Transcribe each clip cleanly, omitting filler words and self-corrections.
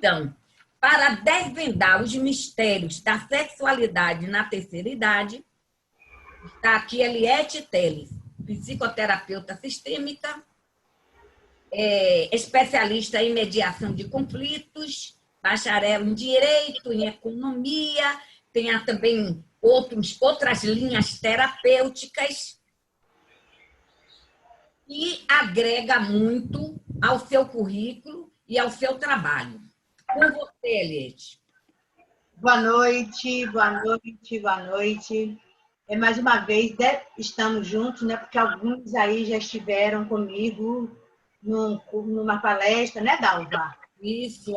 Então, para desvendar os mistérios da sexualidade na terceira idade, está aqui Eliette Teles, psicoterapeuta sistêmica, especialista em mediação de conflitos, bacharel em direito, em economia, tem também outras linhas terapêuticas e agrega muito ao seu currículo e ao seu trabalho. Com você, Eliette. Boa noite, boa noite, boa noite. Mais uma vez, estamos juntos, né? Porque alguns aí já estiveram comigo numa palestra, né, Dalva? Isso,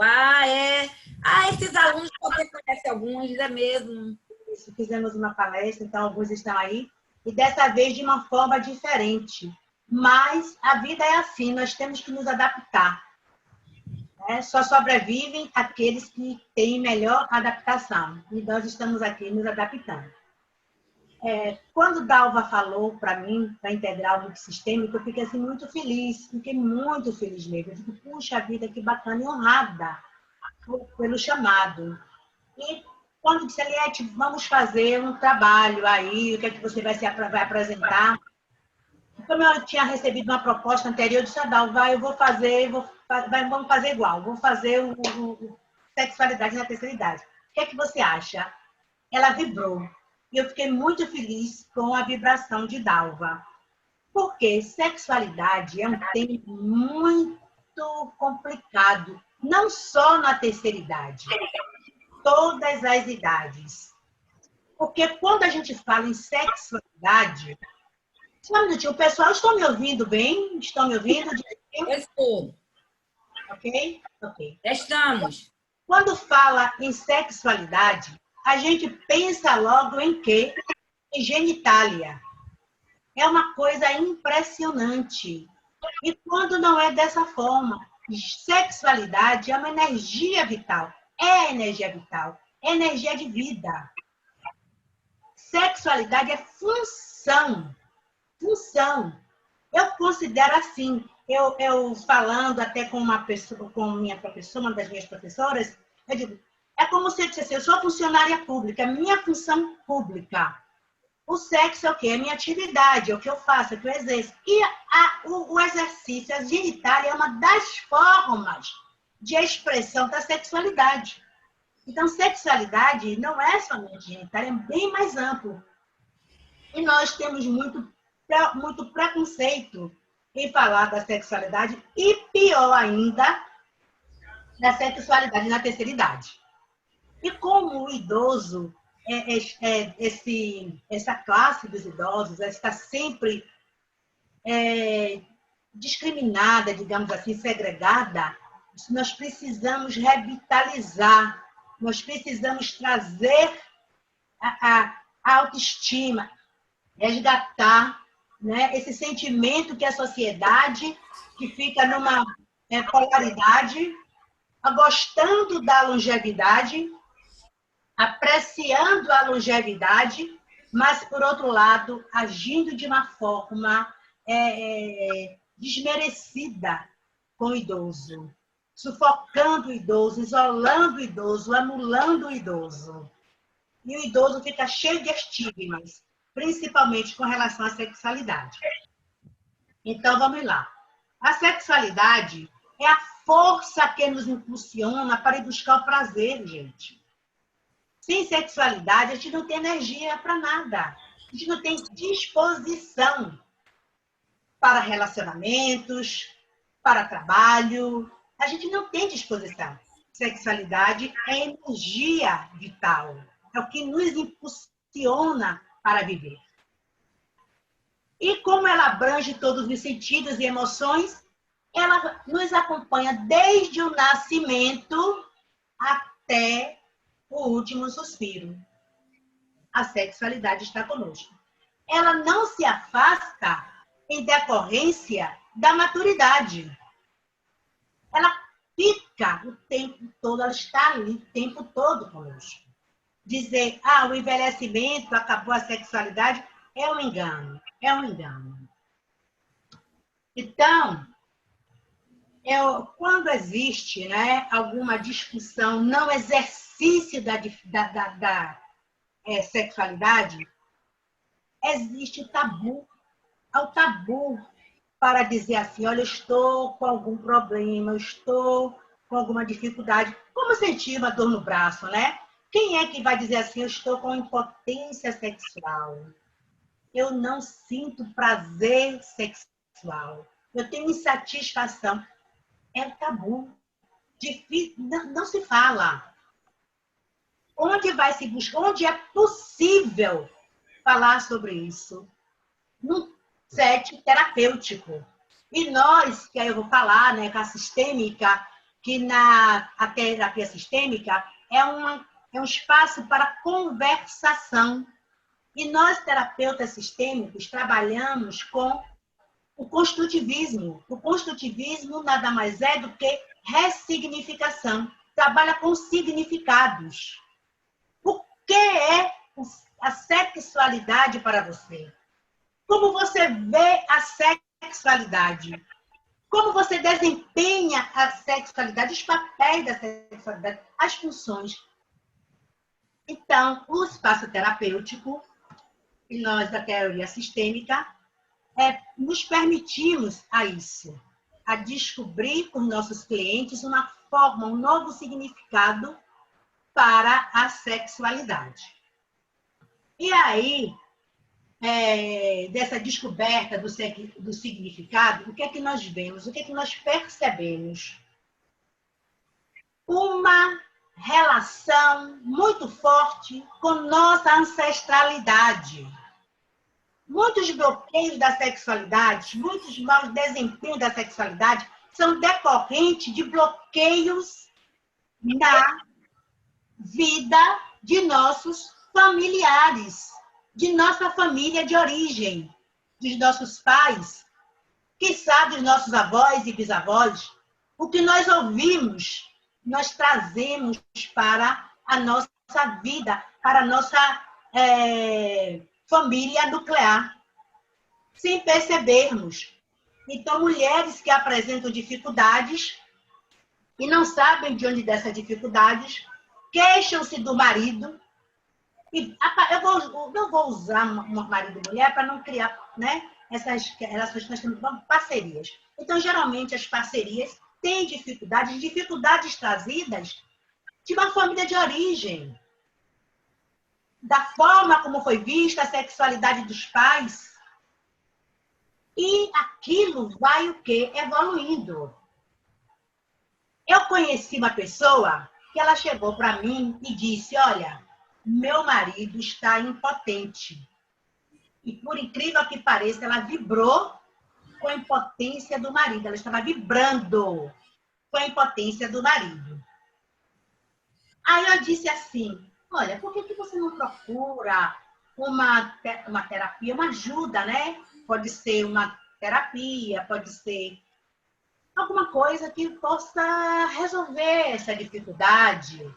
esses alunos, você conhece alguns, é mesmo. Isso, fizemos uma palestra, então alguns estão aí. E dessa vez de uma forma diferente. Mas a vida é assim, nós temos que nos adaptar. Só sobrevivem aqueles que têm melhor adaptação. E nós estamos aqui nos adaptando. Quando Dalva falou para mim, para integrar o grupo sistêmico, eu fiquei assim, muito feliz mesmo. Eu digo, puxa vida, que bacana e honrada pelo chamado. E quando disse, Eliette, vamos fazer um trabalho aí, o que é que você vai apresentar? Como eu tinha recebido uma proposta anterior, eu disse, Dalva, vamos fazer igual, vou fazer o sexualidade na terceira idade. O que é que você acha? Ela vibrou. E eu fiquei muito feliz com a vibração de Dalva. Porque sexualidade é um tema muito complicado, não só na terceira idade, todas as idades. Porque quando a gente fala em sexualidade, só um minutinho, pessoal, estão me ouvindo bem? Estão me ouvindo? Estou. Ok? Ok. Estamos. Quando fala em sexualidade, a gente pensa logo em quê? Em genitália. É uma coisa impressionante. E quando não é dessa forma, sexualidade é uma energia vital. É energia vital. É energia de vida. Sexualidade é função. Função. Eu considero assim, eu falando até com uma pessoa, com minha professora, uma das minhas professoras, eu digo, é como se eu dissesse, eu sou funcionária pública, é minha função pública. O sexo é o quê? É minha atividade, é o que eu faço, é o que eu exerço. E o exercício, a genitália, é uma das formas de expressão da sexualidade. Então, sexualidade não é somente genitália, é bem mais amplo. E nós temos muito preconceito em falar da sexualidade e, pior ainda, da sexualidade na terceira idade. E como o idoso, essa classe dos idosos está sempre discriminada, digamos assim, segregada, nós precisamos revitalizar, nós precisamos trazer a autoestima, resgatar, né, esse sentimento que a sociedade, que fica numa polaridade, gostando da longevidade, apreciando a longevidade, mas, por outro lado, agindo de uma forma desmerecida com o idoso, sufocando o idoso, isolando o idoso, anulando o idoso. E o idoso fica cheio de estigmas, principalmente com relação à sexualidade. Então, vamos lá. A sexualidade é a força que nos impulsiona para ir buscar o prazer, gente. Sem sexualidade, a gente não tem energia para nada. A gente não tem disposição para relacionamentos, para trabalho. A gente não tem disposição. Sexualidade é energia vital. É o que nos impulsiona para viver. E como ela abrange todos os sentidos e emoções, ela nos acompanha desde o nascimento até o último suspiro. A sexualidade está conosco. Ela não se afasta em decorrência da maturidade. Ela fica o tempo todo, ela está ali o tempo todo conosco. Dizer, o envelhecimento acabou a sexualidade, é um engano. É um engano. Então, Quando existe, né, alguma discussão, não exercício da sexualidade, existe o tabu. Há o tabu para dizer assim, olha, eu estou com algum problema, eu estou com alguma dificuldade. Como sentir uma dor no braço, né? Quem é que vai dizer assim, eu estou com impotência sexual? Eu não sinto prazer sexual. Eu tenho insatisfação. É o tabu. Difícil, não se fala. Onde vai se buscar? Onde é possível falar sobre isso? No set terapêutico. E nós, que aí eu vou falar, né, com a sistêmica, que a terapia sistêmica é um espaço para conversação. E nós, terapeutas sistêmicos, trabalhamos com o construtivismo. O construtivismo nada mais é do que ressignificação. Trabalha com significados. O que é a sexualidade para você? Como você vê a sexualidade? Como você desempenha a sexualidade, os papéis da sexualidade, as funções. Então, o espaço terapêutico, e nós da teoria sistêmica, nos permitimos a isso, a descobrir com nossos clientes uma forma, um novo significado para a sexualidade. E aí, dessa descoberta do significado, o que é que nós vemos? O que é que nós percebemos? Uma relação muito forte com nossa ancestralidade. Muitos bloqueios da sexualidade, muitos maus desempenhos da sexualidade são decorrentes de bloqueios na vida de nossos familiares, de nossa família de origem, dos nossos pais, quiçá dos nossos avós e bisavós. O que nós ouvimos, nós trazemos para a nossa vida, para a nossa família nuclear, sem percebermos. Então, mulheres que apresentam dificuldades e não sabem de onde dessas dificuldades, queixam-se do marido. E eu não vou usar marido e mulher para não criar, né, essas relações que nós temos, parcerias. Então, geralmente, as parcerias têm dificuldades trazidas de uma família de origem, da forma como foi vista a sexualidade dos pais. E aquilo vai o quê? Evoluindo. Eu conheci uma pessoa que ela chegou para mim e disse, olha, meu marido está impotente. E por incrível que pareça, ela vibrou com a impotência do marido. Ela estava vibrando com a impotência do marido. Aí eu disse assim, olha, por que você não procura uma terapia, uma ajuda, né? Pode ser uma terapia, pode ser alguma coisa que possa resolver essa dificuldade.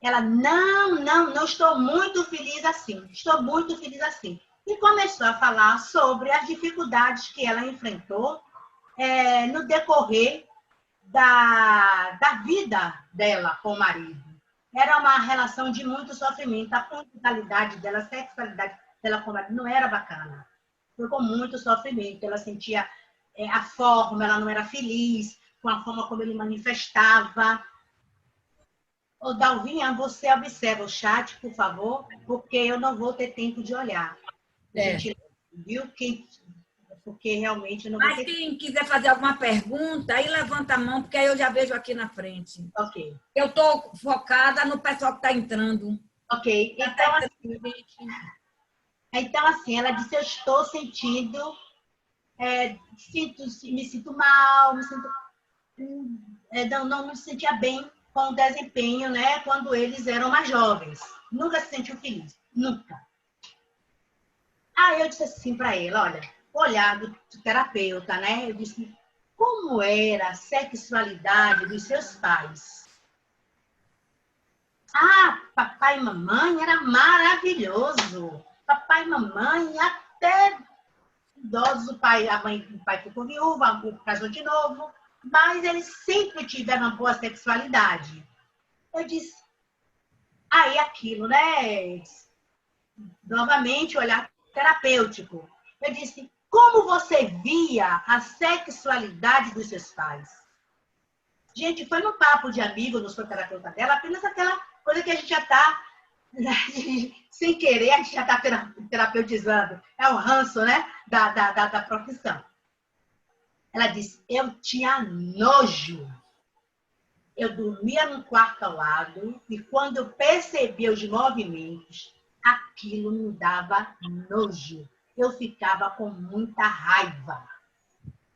Ela, não estou muito feliz assim, estou muito feliz assim. E começou a falar sobre as dificuldades que ela enfrentou no decorrer da vida dela com o marido. Era uma relação de muito sofrimento, a conjugalidade dela, a sexualidade dela com o marido não era bacana. Foi com muito sofrimento, ela sentia a forma, ela não era feliz com a forma como ele manifestava. Ô, Dalvinha, você observa o chat, por favor, porque eu não vou ter tempo de olhar. Gente, viu? Porque realmente eu não vou ter tempo. Mas quem quiser fazer alguma pergunta, aí levanta a mão, porque aí eu já vejo aqui na frente. Ok. Eu estou focada no pessoal que está entrando. Ok. Então, assim, ela disse, eu estou sentindo, me sinto mal, não me sentia bem com o desempenho, né, quando eles eram mais jovens. Nunca se sentiu feliz, nunca. Aí eu disse assim para ele, olha, olhar do terapeuta, né, eu disse, como era a sexualidade dos seus pais? Ah, papai e mamãe era maravilhoso. Papai e mamãe, até idosos, o pai ficou viúva, casou de novo. mas eles sempre tiveram uma boa sexualidade. Eu disse, aí aquilo, né? Novamente, olhar terapêutico. Eu disse, como você via a sexualidade dos seus pais? Gente, foi num papo de amigo, não sou terapeuta dela, apenas aquela coisa que a gente já está, sem querer, a gente já está terapeutizando. É um ranço, né? Da profissão. Ela disse, eu tinha nojo. Eu dormia num quarto ao lado e quando eu percebia os movimentos, aquilo me dava nojo. Eu ficava com muita raiva.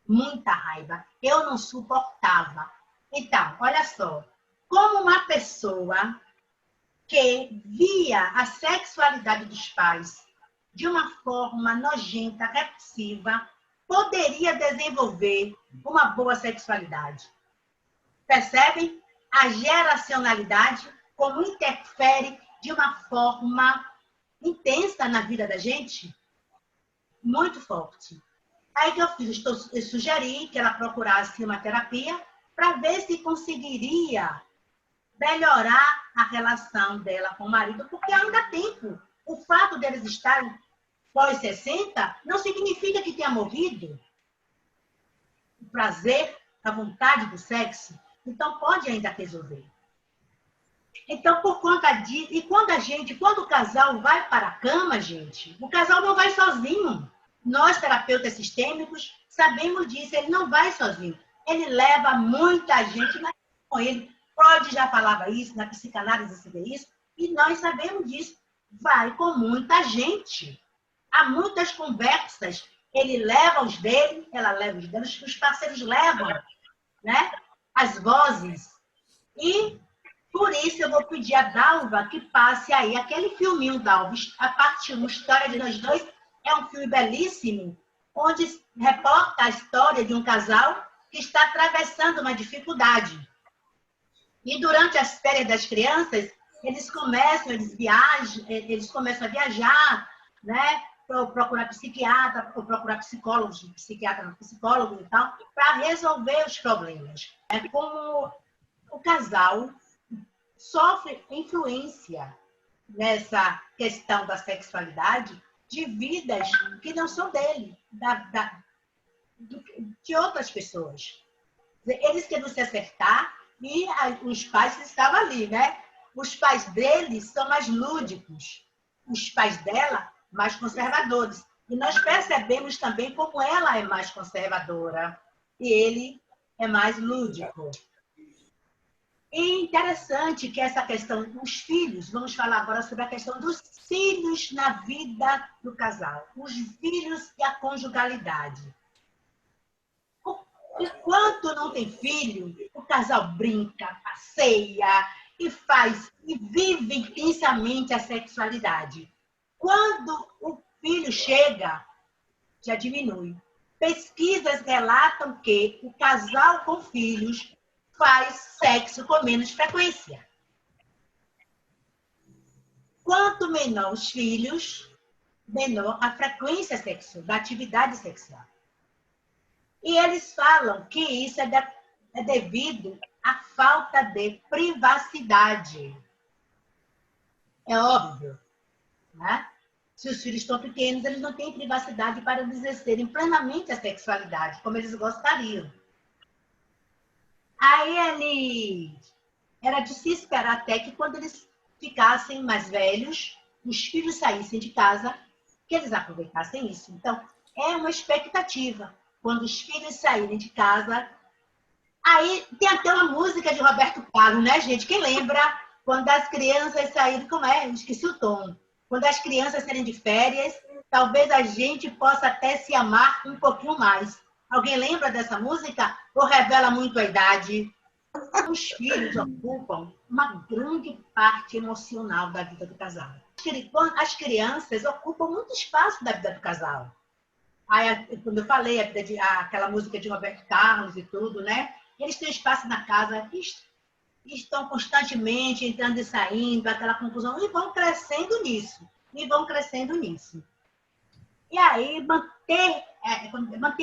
Muita raiva. Eu não suportava. Então, olha só. Como uma pessoa que via a sexualidade dos pais de uma forma nojenta, repulsiva, poderia desenvolver uma boa sexualidade. Percebem a geracionalidade como interfere de uma forma intensa na vida da gente? Muito forte. Aí que eu fiz, eu sugeri que ela procurasse uma terapia para ver se conseguiria melhorar a relação dela com o marido, porque ainda há tempo. O fato deles estarem pós-60 não significa que tenha morrido o prazer, a vontade do sexo. Então, pode ainda resolver. Então, por conta disso, e quando o casal vai para a cama, gente, o casal não vai sozinho. Nós, terapeutas sistêmicos, sabemos disso, ele não vai sozinho. Ele leva muita gente com ele. Freud já falava isso, na psicanálise se vê isso, e nós sabemos disso. Vai com muita gente. Há muitas conversas. Ele leva os dele, ela leva os dela, os parceiros levam, né? As vozes. E por isso eu vou pedir a Dalva que passe aí aquele filminho, Dalva, a parte 1, História de Nós Dois, é um filme belíssimo, onde reporta a história de um casal que está atravessando uma dificuldade. E durante as férias das crianças, eles começam a viajar, né? Procurar psiquiatra, ou procurar psicólogos, psicólogos e tal, para resolver os problemas. É como o casal sofre influência nessa questão da sexualidade de vidas que não são dele, de outras pessoas. Eles queriam se acertar e os pais estavam ali, né? Os pais dele são mais lúdicos, os pais dela mais conservadores. E nós percebemos também como ela é mais conservadora e ele é mais lúdico. E interessante que essa questão dos filhos, vamos falar agora sobre a questão dos filhos na vida do casal, os filhos e a conjugalidade. Enquanto não tem filho, o casal brinca, passeia e vive intensamente a sexualidade. Quando o filho chega, já diminui. Pesquisas relatam que o casal com filhos faz sexo com menos frequência. Quanto menor os filhos, menor a frequência sexual, da atividade sexual. E eles falam que isso é devido à falta de privacidade. É óbvio, né? Se os filhos estão pequenos, eles não têm privacidade para exercerem plenamente a sexualidade, como eles gostariam. Aí era de se esperar até que quando eles ficassem mais velhos, os filhos saíssem de casa, que eles aproveitassem isso. Então, é uma expectativa. Quando os filhos saírem de casa... Aí tem até uma música de Roberto Carlos, né, gente? Quem lembra? Quando as crianças saírem... Como é? Esqueci o tom. Quando as crianças saírem de férias, talvez a gente possa até se amar um pouquinho mais. Alguém lembra dessa música? Ou revela muito a idade? Os filhos ocupam uma grande parte emocional da vida do casal. As crianças ocupam muito espaço da vida do casal. Aí, quando eu falei aquela música de Roberto Carlos e tudo, né? Eles têm espaço na casa, estão constantemente entrando e saindo, aquela confusão, e vão crescendo nisso. E aí, manter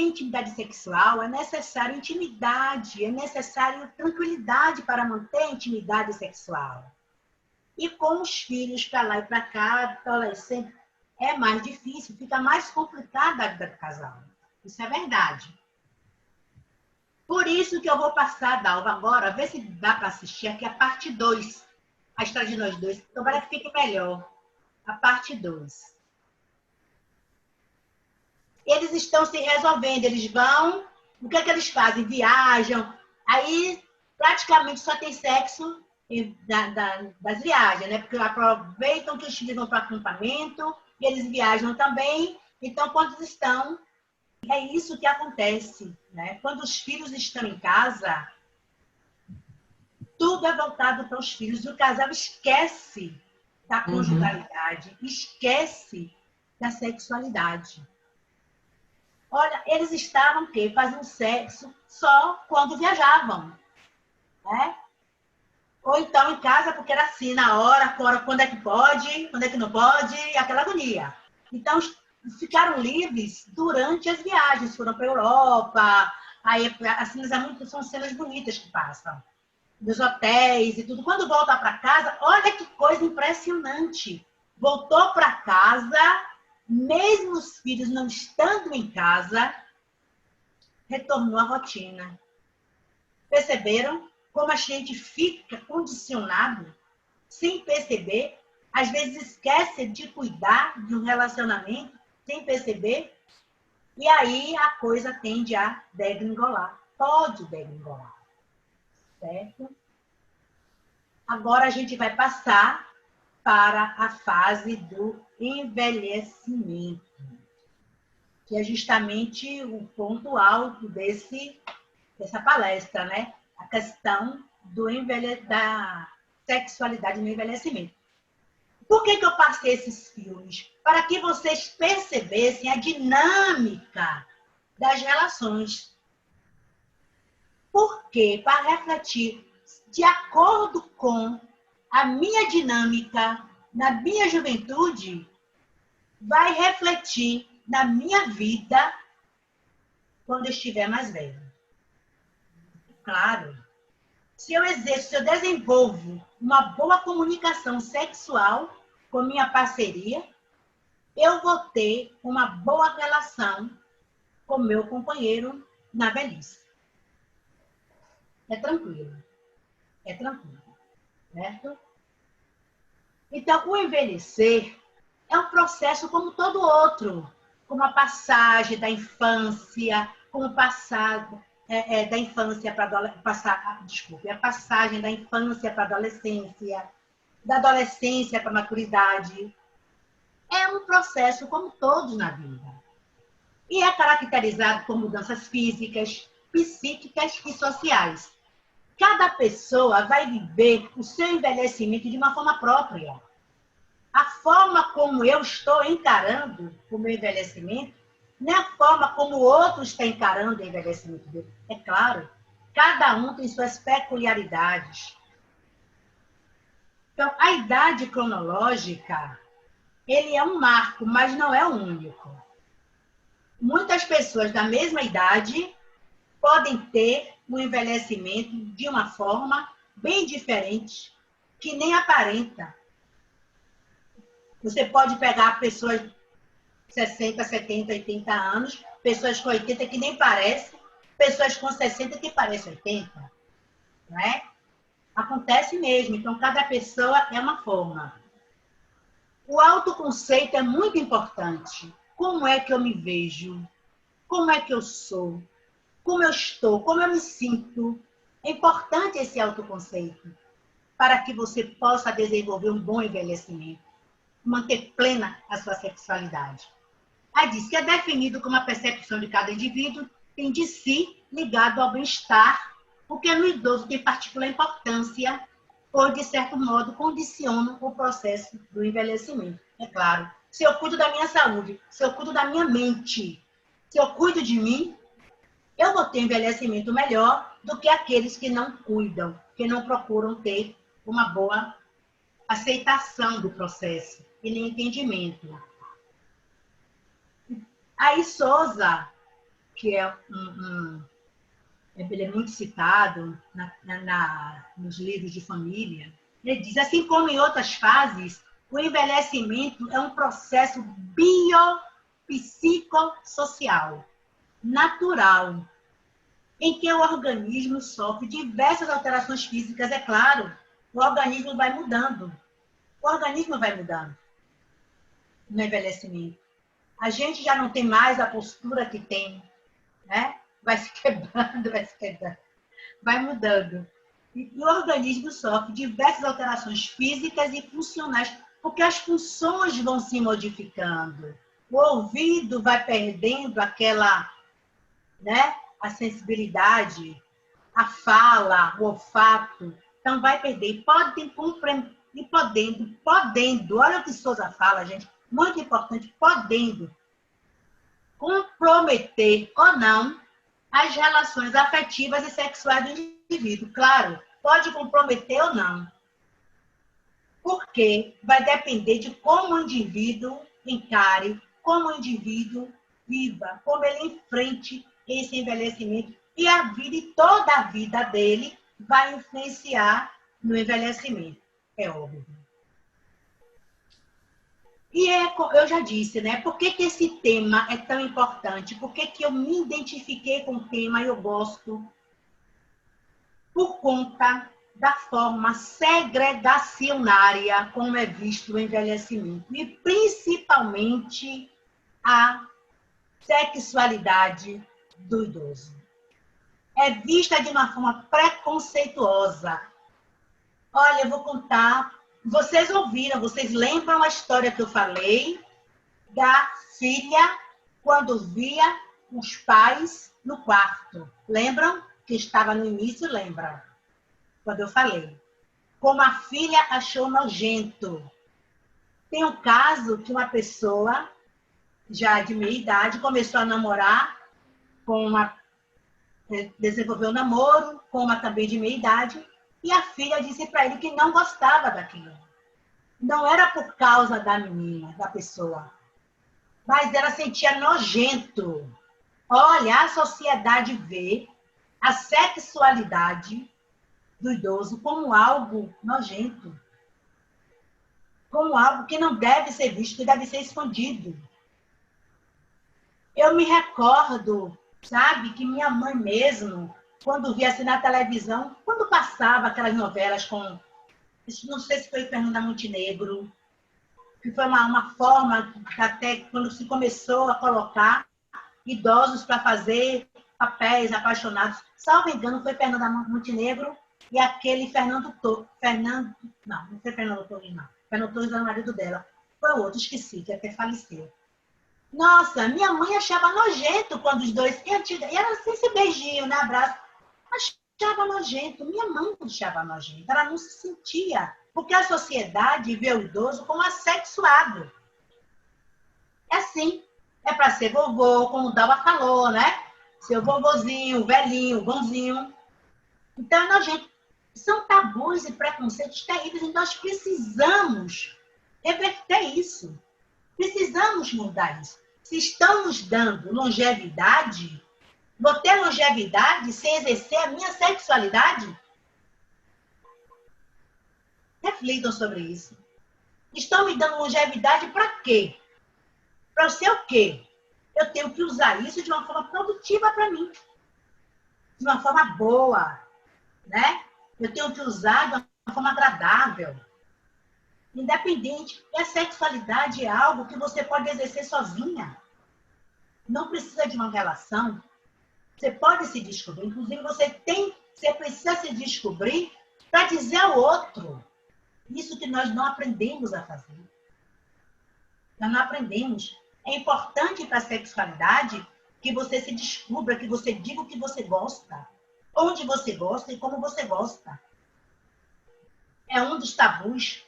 intimidade sexual é necessário intimidade, é necessário tranquilidade para manter a intimidade sexual. E com os filhos para lá e para cá, adolescente, é mais difícil, fica mais complicada a vida do casal. Isso é verdade. Por isso que eu vou passar, Dalva, agora, ver se dá para assistir aqui a parte 2. A história de nós dois. Tomara que fique melhor. A parte 2. Eles estão se resolvendo, eles vão, o que é que eles fazem? Viajam, aí praticamente só tem sexo das viagens, né? Porque aproveitam que os filhos vão para o acampamento e eles viajam também, então quando estão, é isso que acontece, né? Quando os filhos estão em casa, tudo é voltado para os filhos, e o casal esquece da conjugalidade, esquece da sexualidade. Olha, eles estavam o quê? Fazendo sexo só quando viajavam, né? Ou então em casa, porque era assim, na hora, quando é que pode, quando é que não pode, aquela agonia. Então, ficaram livres durante as viagens, foram para a Europa, aí assim, são cenas bonitas que passam, dos hotéis e tudo. Quando volta para casa, olha que coisa impressionante. Voltou para casa, mesmo os filhos não estando em casa, retornou à rotina. Perceberam como a gente fica condicionado sem perceber? Às vezes esquece de cuidar de um relacionamento sem perceber, e aí a coisa tende a degringolar. Pode degringolar, certo? Agora a gente vai passar para a fase do envelhecimento, que é justamente o ponto alto dessa palestra, né? A questão da sexualidade no envelhecimento. Por que eu passei esses filmes? Para que vocês percebessem a dinâmica das relações. Por quê? Para refletir de acordo com a minha dinâmica na minha juventude, vai refletir na minha vida quando eu estiver mais velho. Claro, se eu desenvolvo uma boa comunicação sexual com minha parceria, eu vou ter uma boa relação com meu companheiro na velhice. É tranquilo, certo? Então, o envelhecer é um processo como todo outro, como a passagem da infância, como passado da infância para a passagem da infância para a adolescência, da adolescência para a maturidade. É um processo como todos na vida. E é caracterizado por mudanças físicas, psíquicas e sociais. Cada pessoa vai viver o seu envelhecimento de uma forma própria. A forma como eu estou encarando o meu envelhecimento não é a forma como o outro está encarando o envelhecimento dele. É claro, cada um tem suas peculiaridades. Então, a idade cronológica, ele é um marco, mas não é o único. Muitas pessoas da mesma idade podem ter um envelhecimento de uma forma bem diferente, que nem aparenta. Você pode pegar pessoas de 60, 70, 80 anos, pessoas com 80 que nem parecem, pessoas com 60 que parecem 80. Não é? Acontece mesmo. Então, cada pessoa é uma forma. O autoconceito é muito importante. Como é que eu me vejo? Como é que eu sou? Como eu estou? Como eu me sinto? É importante esse autoconceito para que você possa desenvolver um bom envelhecimento, manter plena a sua sexualidade. Aí diz que é definido como a percepção de cada indivíduo tem de si ligado ao bem-estar, porque no idoso tem particular importância, pois, de certo modo, condiciona o processo do envelhecimento. É claro, se eu cuido da minha saúde, se eu cuido da minha mente, se eu cuido de mim, eu vou ter envelhecimento melhor do que aqueles que não cuidam, que não procuram ter uma boa aceitação do processo e nem entendimento. Aí Souza, que ele é muito citado nos livros de família, ele diz, assim como em outras fases, o envelhecimento é um processo biopsicossocial, natural, em que o organismo sofre diversas alterações físicas, é claro, o organismo vai mudando. O organismo vai mudando no envelhecimento. A gente já não tem mais a postura que tem, né? Vai se quebrando, vai mudando. E o organismo sofre diversas alterações físicas e funcionais, porque as funções vão se modificando. O ouvido vai perdendo aquela, né, a sensibilidade, a fala, o olfato. Então, vai perder. Podendo, olha o que Souza fala, gente, muito importante, podendo comprometer ou não as relações afetivas e sexuais do indivíduo. Claro, pode comprometer ou não. Porque vai depender de como o indivíduo encare, como o indivíduo viva, como ele enfrente esse envelhecimento. E a vida, e toda a vida dele vai influenciar no envelhecimento. É óbvio. E eu já disse, né? Por que esse tema é tão importante? Por que eu me identifiquei com o tema e eu gosto? Por conta da forma segregacionária como é visto o envelhecimento. E principalmente a sexualidade do idoso. É vista de uma forma preconceituosa. Olha, eu vou contar. Vocês ouviram, vocês lembram a história que eu falei da filha quando via os pais no quarto? Lembram? Que estava no início, lembra? Quando eu falei. Como a filha achou nojento. Tem um caso que uma pessoa, já de meia idade, começou a namorar com desenvolveu um namoro com uma também de meia idade, e a filha disse para ele que não gostava daquilo. Não era por causa da menina, da pessoa, mas ela sentia nojento. Olha, a sociedade vê a sexualidade do idoso como algo nojento, como algo que não deve ser visto, que deve ser escondido. Eu me recordo, sabe, que minha mãe mesmo, quando via assim na televisão, quando passava aquelas novelas com, não sei se foi Fernanda Montenegro, que foi uma forma, até quando se começou a colocar idosos para fazer papéis apaixonados. Salvo engano, foi Fernanda Montenegro e aquele Fernando Torres. Não foi Fernando Torres, não. Fernando Torres era o marido dela. Foi o outro, esqueci, que até faleceu. Nossa, minha mãe achava nojento quando os dois... E era assim, esse beijinho, né? Abraço. Achava nojento. Minha mãe achava nojento. Ela não se sentia. Porque a sociedade vê o idoso como assexuado. É assim. É para ser vovô, como o Dalva falou, né? Seu vovozinho, velhinho, bonzinho. Então, é nojento. São tabus e preconceitos terríveis e nós precisamos reverter isso. Precisamos mudar isso. Se estão nos dando longevidade, vou ter longevidade sem exercer a minha sexualidade? Reflitam sobre isso. Estão me dando longevidade para quê? Para ser o quê? Eu tenho que usar isso de uma forma produtiva para mim. De uma forma boa, né? Eu tenho que usar de uma forma agradável. Independente. E a sexualidade é algo que você pode exercer sozinha. Não precisa de uma relação. Você pode se descobrir. Inclusive, você precisa se descobrir para dizer ao outro. Isso que nós não aprendemos a fazer. Nós não aprendemos. É importante para a sexualidade que você se descubra, que você diga o que você gosta, onde você gosta e como você gosta. É um dos tabus.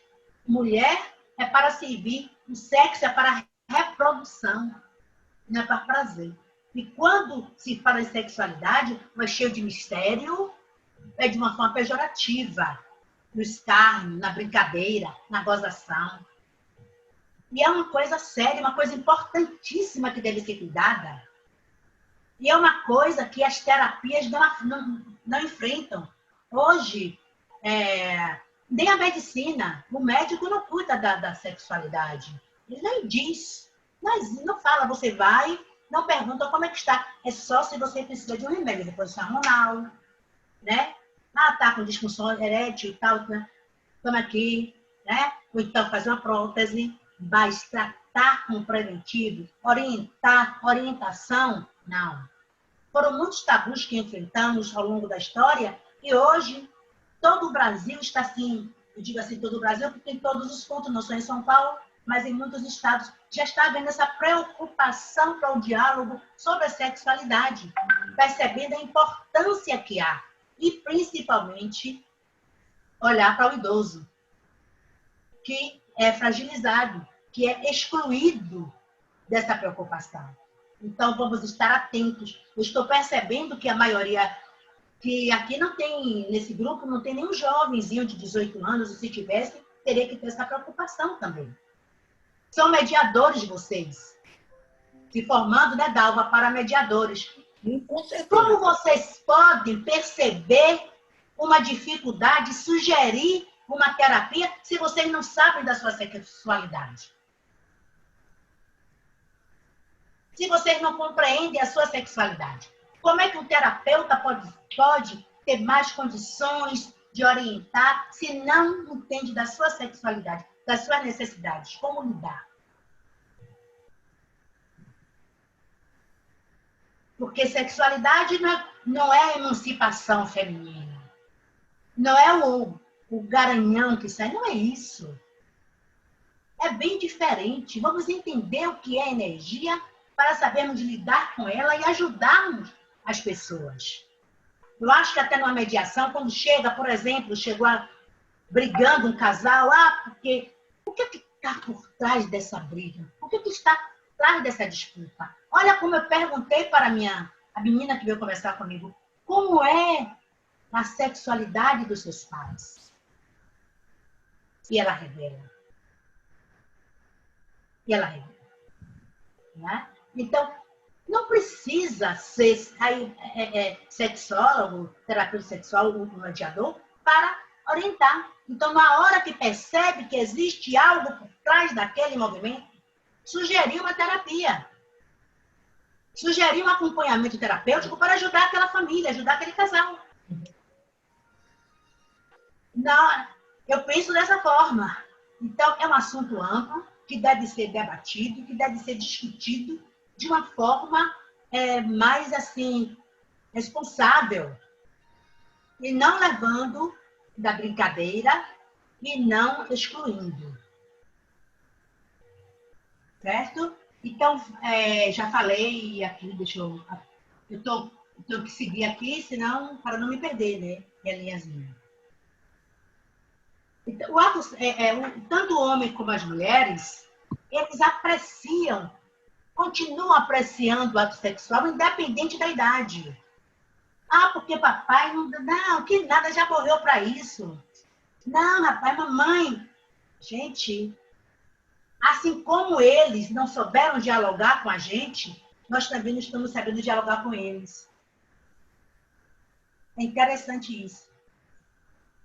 Mulher é para servir, o sexo é para reprodução, não é para prazer. E quando se fala em sexualidade, é cheio de mistério, é de uma forma pejorativa, no escárnio, na brincadeira, na gozação. E é uma coisa séria, uma coisa importantíssima que deve ser cuidada. E é uma coisa que as terapias não enfrentam. Hoje, nem a medicina, o médico não cuida da sexualidade. Ele nem diz, não fala, você vai, não pergunta como é que está. É só se você precisa de um remédio, reposição hormonal, né? Ah, tá com disfunção erétil e tal, né? Toma aqui, né? Ou então fazer uma prótese, mas tratar com preventivo, orientação, não. Foram muitos tabus que enfrentamos ao longo da história e hoje todo o Brasil está assim, eu digo assim, todo o Brasil, porque em todos os pontos, não só em São Paulo, mas em muitos estados, já está havendo essa preocupação para o diálogo sobre a sexualidade, percebendo a importância que há e, principalmente, olhar para o idoso, que é fragilizado, que é excluído dessa preocupação. Então, vamos estar atentos. Eu estou percebendo que a maioria, que aqui não tem, nesse grupo, não tem nenhum jovenzinho de 18 anos, e se tivesse, teria que ter essa preocupação também. São mediadores vocês, se formando, né, Dalva, para mediadores. Com certeza. Como vocês podem perceber uma dificuldade, sugerir uma terapia, se vocês não sabem da sua sexualidade? Se vocês não compreendem a sua sexualidade? Como é que um terapeuta pode ter mais condições de orientar se não entende da sua sexualidade, das suas necessidades? Como lidar? Porque sexualidade não é emancipação feminina. Não é o garanhão que sai, não é isso. É bem diferente. Vamos entender o que é energia para sabermos lidar com ela e ajudarmos as pessoas. Eu acho que até numa mediação, quando chega, por exemplo, brigando um casal, porque o que está por trás dessa briga? O que está por trás dessa disputa? Olha como eu perguntei para a menina que veio conversar comigo, como é a sexualidade dos seus pais? E ela revela. Né? Então, não precisa ser sexólogo, terapeuta sexual, ou mediador, para orientar. Então, na hora que percebe que existe algo por trás daquele movimento, sugerir uma terapia. Sugerir um acompanhamento terapêutico para ajudar aquela família, ajudar aquele casal. Não, eu penso dessa forma. Então, é um assunto amplo, que deve ser debatido, que deve ser discutido de uma forma mais assim responsável e não levando da brincadeira e não excluindo. Certo? Então, já falei aqui, eu tenho que seguir aqui, senão, para não me perder, né? É a linhazinha. Então, tanto o homem como as mulheres, eles continuam apreciando o ato sexual, independente da idade. Porque papai não, que nada, já morreu para isso. Não, rapaz, mamãe. Gente, assim como eles não souberam dialogar com a gente, nós também não estamos sabendo dialogar com eles. É interessante isso.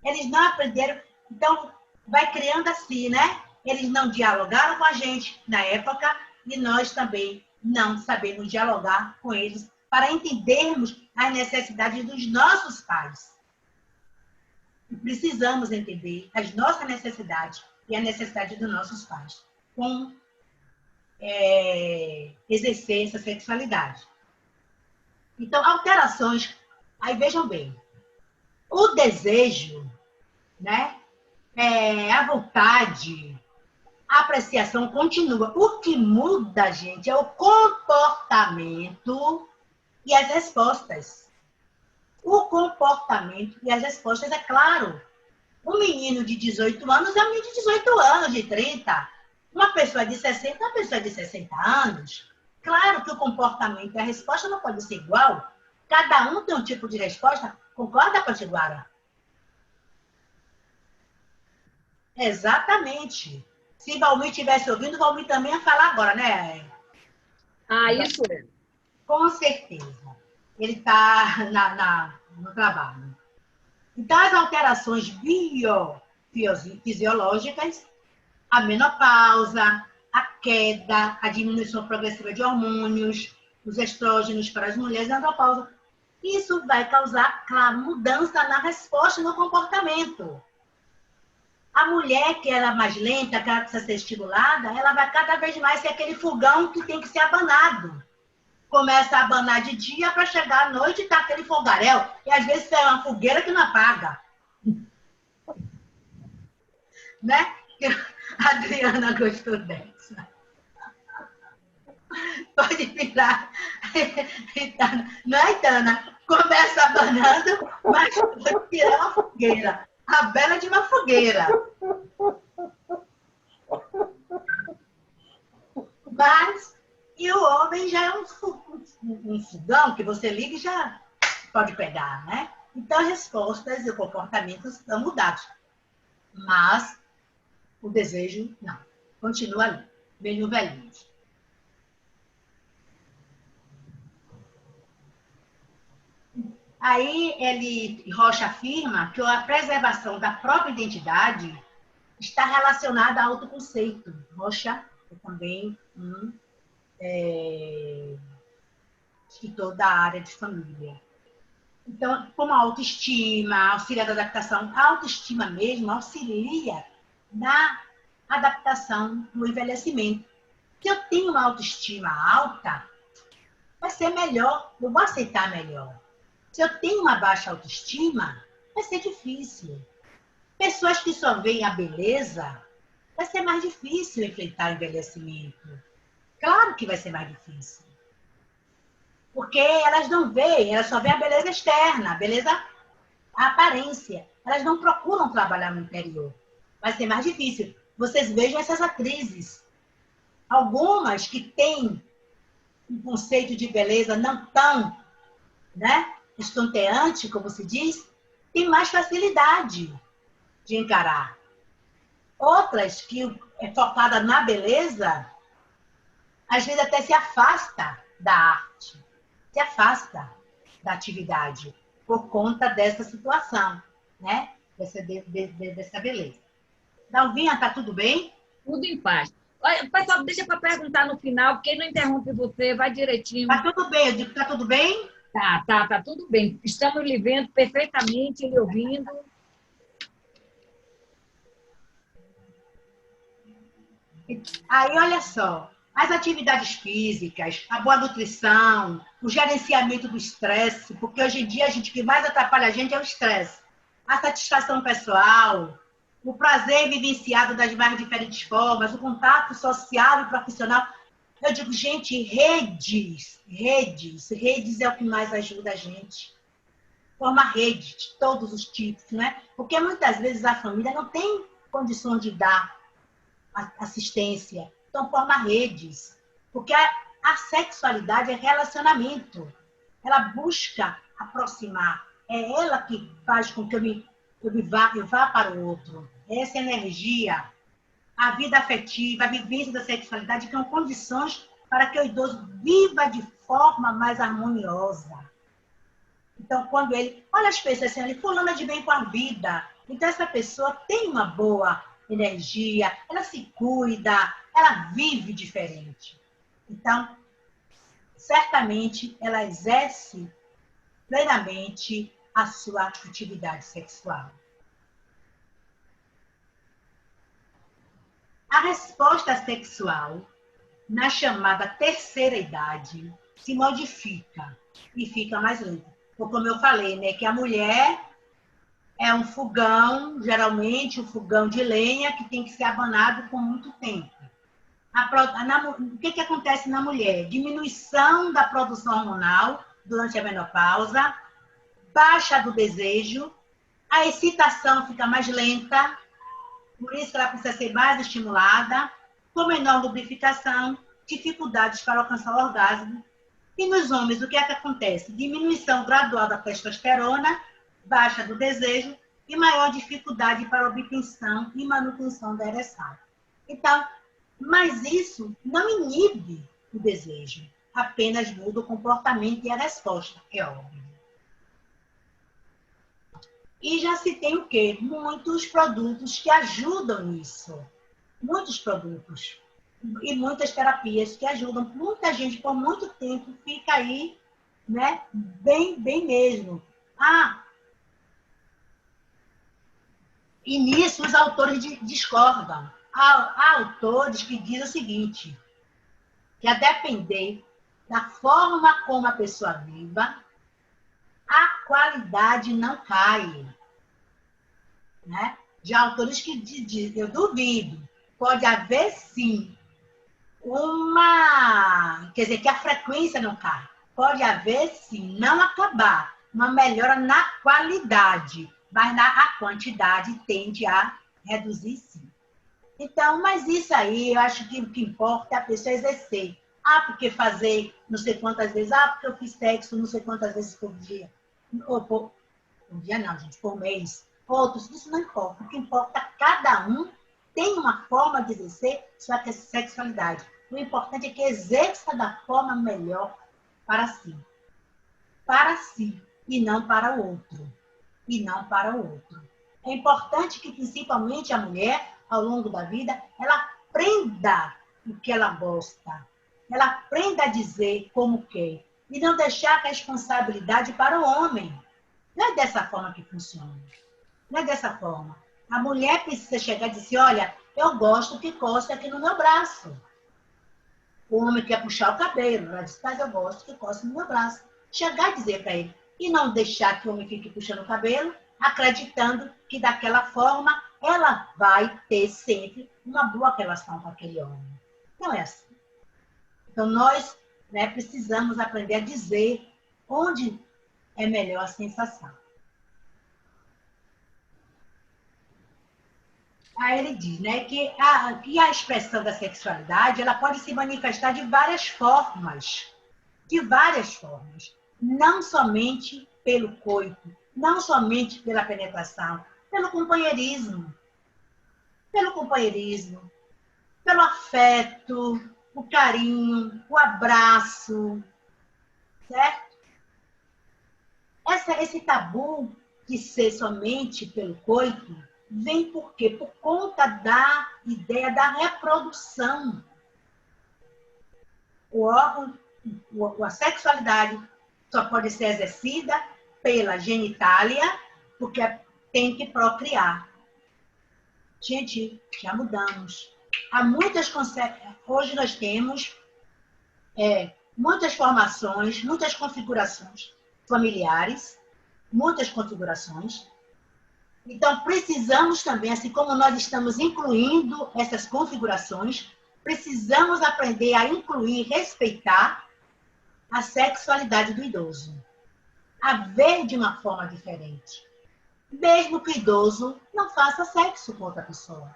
Eles não aprenderam, então vai criando assim, né? Eles não dialogaram com a gente na época e nós também não sabemos dialogar com eles para entendermos as necessidades dos nossos pais. E precisamos entender as nossas necessidades e a necessidade dos nossos pais. Como exercer essa sexualidade. Então, alterações. Aí vejam bem, o desejo, né? A vontade, a apreciação continua. O que muda, gente, é o comportamento e as respostas. O comportamento e as respostas, é claro. Um menino de 18 anos é um menino de 18 anos, de 30. Uma pessoa de 60 é uma pessoa de 60 anos. Claro que o comportamento e a resposta não pode ser igual. Cada um tem um tipo de resposta. Concorda, Potiguara? Exatamente. Se Valmir estivesse ouvindo, Valmir também ia falar agora, né? Ah, isso é. Com certeza. Ele está no trabalho. Então, as alterações biofisiológicas, a menopausa, a queda, a diminuição progressiva de hormônios, os estrógenos para as mulheres e a andropausa, isso vai causar, claro, mudança na resposta e no comportamento. A mulher que ela é mais lenta, que ela precisa ser estimulada, ela vai cada vez mais ser aquele fogão que tem que ser abanado. Começa a abanar de dia para chegar à noite e tá aquele fogaréu. E às vezes é uma fogueira que não apaga. Né? A Adriana gostou dessa. Pode virar. Não é, Itana? Começa abanando, mas pode virar uma fogueira. A bela de uma fogueira. Mas, e o homem já é um fogão que você liga e já pode pegar, né? Então, as respostas e o comportamento estão mudados. Mas, o desejo, não. Continua ali, bem no velhinho. Aí, Rocha afirma que a preservação da própria identidade está relacionada ao autoconceito. Rocha é também um escritor da área de família. Então, como a autoestima, auxilia da adaptação, a autoestima mesmo auxilia na adaptação no envelhecimento. Se eu tenho uma autoestima alta, vai ser melhor, eu vou aceitar melhor. Se eu tenho uma baixa autoestima, vai ser difícil. Pessoas que só veem a beleza, vai ser mais difícil enfrentar o envelhecimento. Claro que vai ser mais difícil. Porque elas não veem, elas só veem a beleza externa, a beleza, a aparência. Elas não procuram trabalhar no interior. Vai ser mais difícil. Vocês vejam essas atrizes. Algumas que têm um conceito de beleza não tão, né, estonteante, como se diz, têm mais facilidade de encarar. Outras que é focada na beleza, às vezes até se afasta da arte, se afasta da atividade por conta dessa situação, né? Dessa beleza. Dalvinha, tá tudo bem? Tudo em paz. Olha, pessoal, deixa para perguntar no final, porque não interrompe você, vai direitinho. Tá tudo bem, eu digo, tá tudo bem? Tá tudo bem. Estamos lhe vendo perfeitamente, lhe ouvindo. Aí, olha só, as atividades físicas, a boa nutrição, o gerenciamento do estresse, porque hoje em dia o que mais atrapalha a gente é o estresse. A satisfação pessoal, o prazer vivenciado das mais diferentes formas, o contato social e profissional. Eu digo, gente, redes é o que mais ajuda a gente. Formar rede de todos os tipos, né? Porque muitas vezes a família não tem condições de dar assistência. Então, forma redes. Porque a sexualidade é relacionamento. Ela busca aproximar. É ela que faz com que eu vá para o outro. Essa energia, a vida afetiva, a vivência da sexualidade, que são condições para que o idoso viva de forma mais harmoniosa. Então, quando ele... Olha as pessoas assim, ele fulana de bem com a vida. Então, essa pessoa tem uma boa energia, ela se cuida, ela vive diferente. Então, certamente, ela exerce plenamente a sua atividade sexual. A resposta sexual, na chamada terceira idade, se modifica e fica mais lenta. Como eu falei, né, que a mulher é um fogão, geralmente um fogão de lenha, que tem que ser abanado por muito tempo. O que acontece na mulher? Diminuição da produção hormonal durante a menopausa, baixa do desejo, a excitação fica mais lenta, por isso ela precisa ser mais estimulada, com menor lubrificação, dificuldades para alcançar o orgasmo. E nos homens, o que acontece? Diminuição gradual da testosterona, baixa do desejo e maior dificuldade para obtenção e manutenção da ereção. Então, mas isso não inibe o desejo, apenas muda o comportamento e a resposta, é óbvio. E já se tem o quê? Muitos produtos que ajudam nisso. Muitos produtos. E muitas terapias que ajudam. Muita gente, por muito tempo, fica aí, né? Bem mesmo. E nisso os autores discordam. Há autores que dizem o seguinte, que a depender da forma como a pessoa viva, a qualidade não cai. Né? Já autores que dizem, eu duvido, pode haver sim quer dizer, que a frequência não cai. Pode haver sim, não acabar, uma melhora na qualidade, mas a quantidade tende a reduzir sim. Então, mas isso aí, eu acho que o que importa é a pessoa exercer. Porque fazer não sei quantas vezes, porque eu fiz sexo não sei quantas vezes por dia. Ou por dia não, gente, por mês. Outros, isso não importa. O que importa é que cada um tem uma forma de exercer sua sexualidade. O importante é que exerça da forma melhor para si. Para si, e não para o outro. E não para o outro. É importante que, principalmente, a mulher, ao longo da vida, ela aprenda o que ela gosta. Ela aprenda a dizer como quer. E não deixar a responsabilidade para o homem. Não é dessa forma que funciona. Não é dessa forma. A mulher precisa chegar e dizer, olha, eu gosto que coste aqui no meu braço. O homem quer puxar o cabelo. Ela diz, mas eu gosto que coste no meu braço. Chegar e dizer para ele. E não deixar que o homem fique puxando o cabelo, acreditando que daquela forma ela vai ter sempre uma boa relação com aquele homem. Não é assim. Então, nós precisamos aprender a dizer onde é melhor a sensação. Aí ele diz, né, que a expressão da sexualidade ela pode se manifestar de várias formas. De várias formas. Não somente pelo coito, não somente pela penetração, pelo companheirismo. Pelo companheirismo, pelo afeto, o carinho, o abraço, certo? Esse tabu de ser somente pelo coito vem por quê? Por conta da ideia da reprodução. O órgão, a sexualidade só pode ser exercida pela genitália, porque tem que procriar. Gente, já mudamos. Há muitas hoje nós temos muitas formações, muitas configurações familiares, muitas configurações. Então, precisamos também, assim como nós estamos incluindo essas configurações, precisamos aprender a incluir e respeitar a sexualidade do idoso. A ver de uma forma diferente. Mesmo que o idoso não faça sexo com outra pessoa.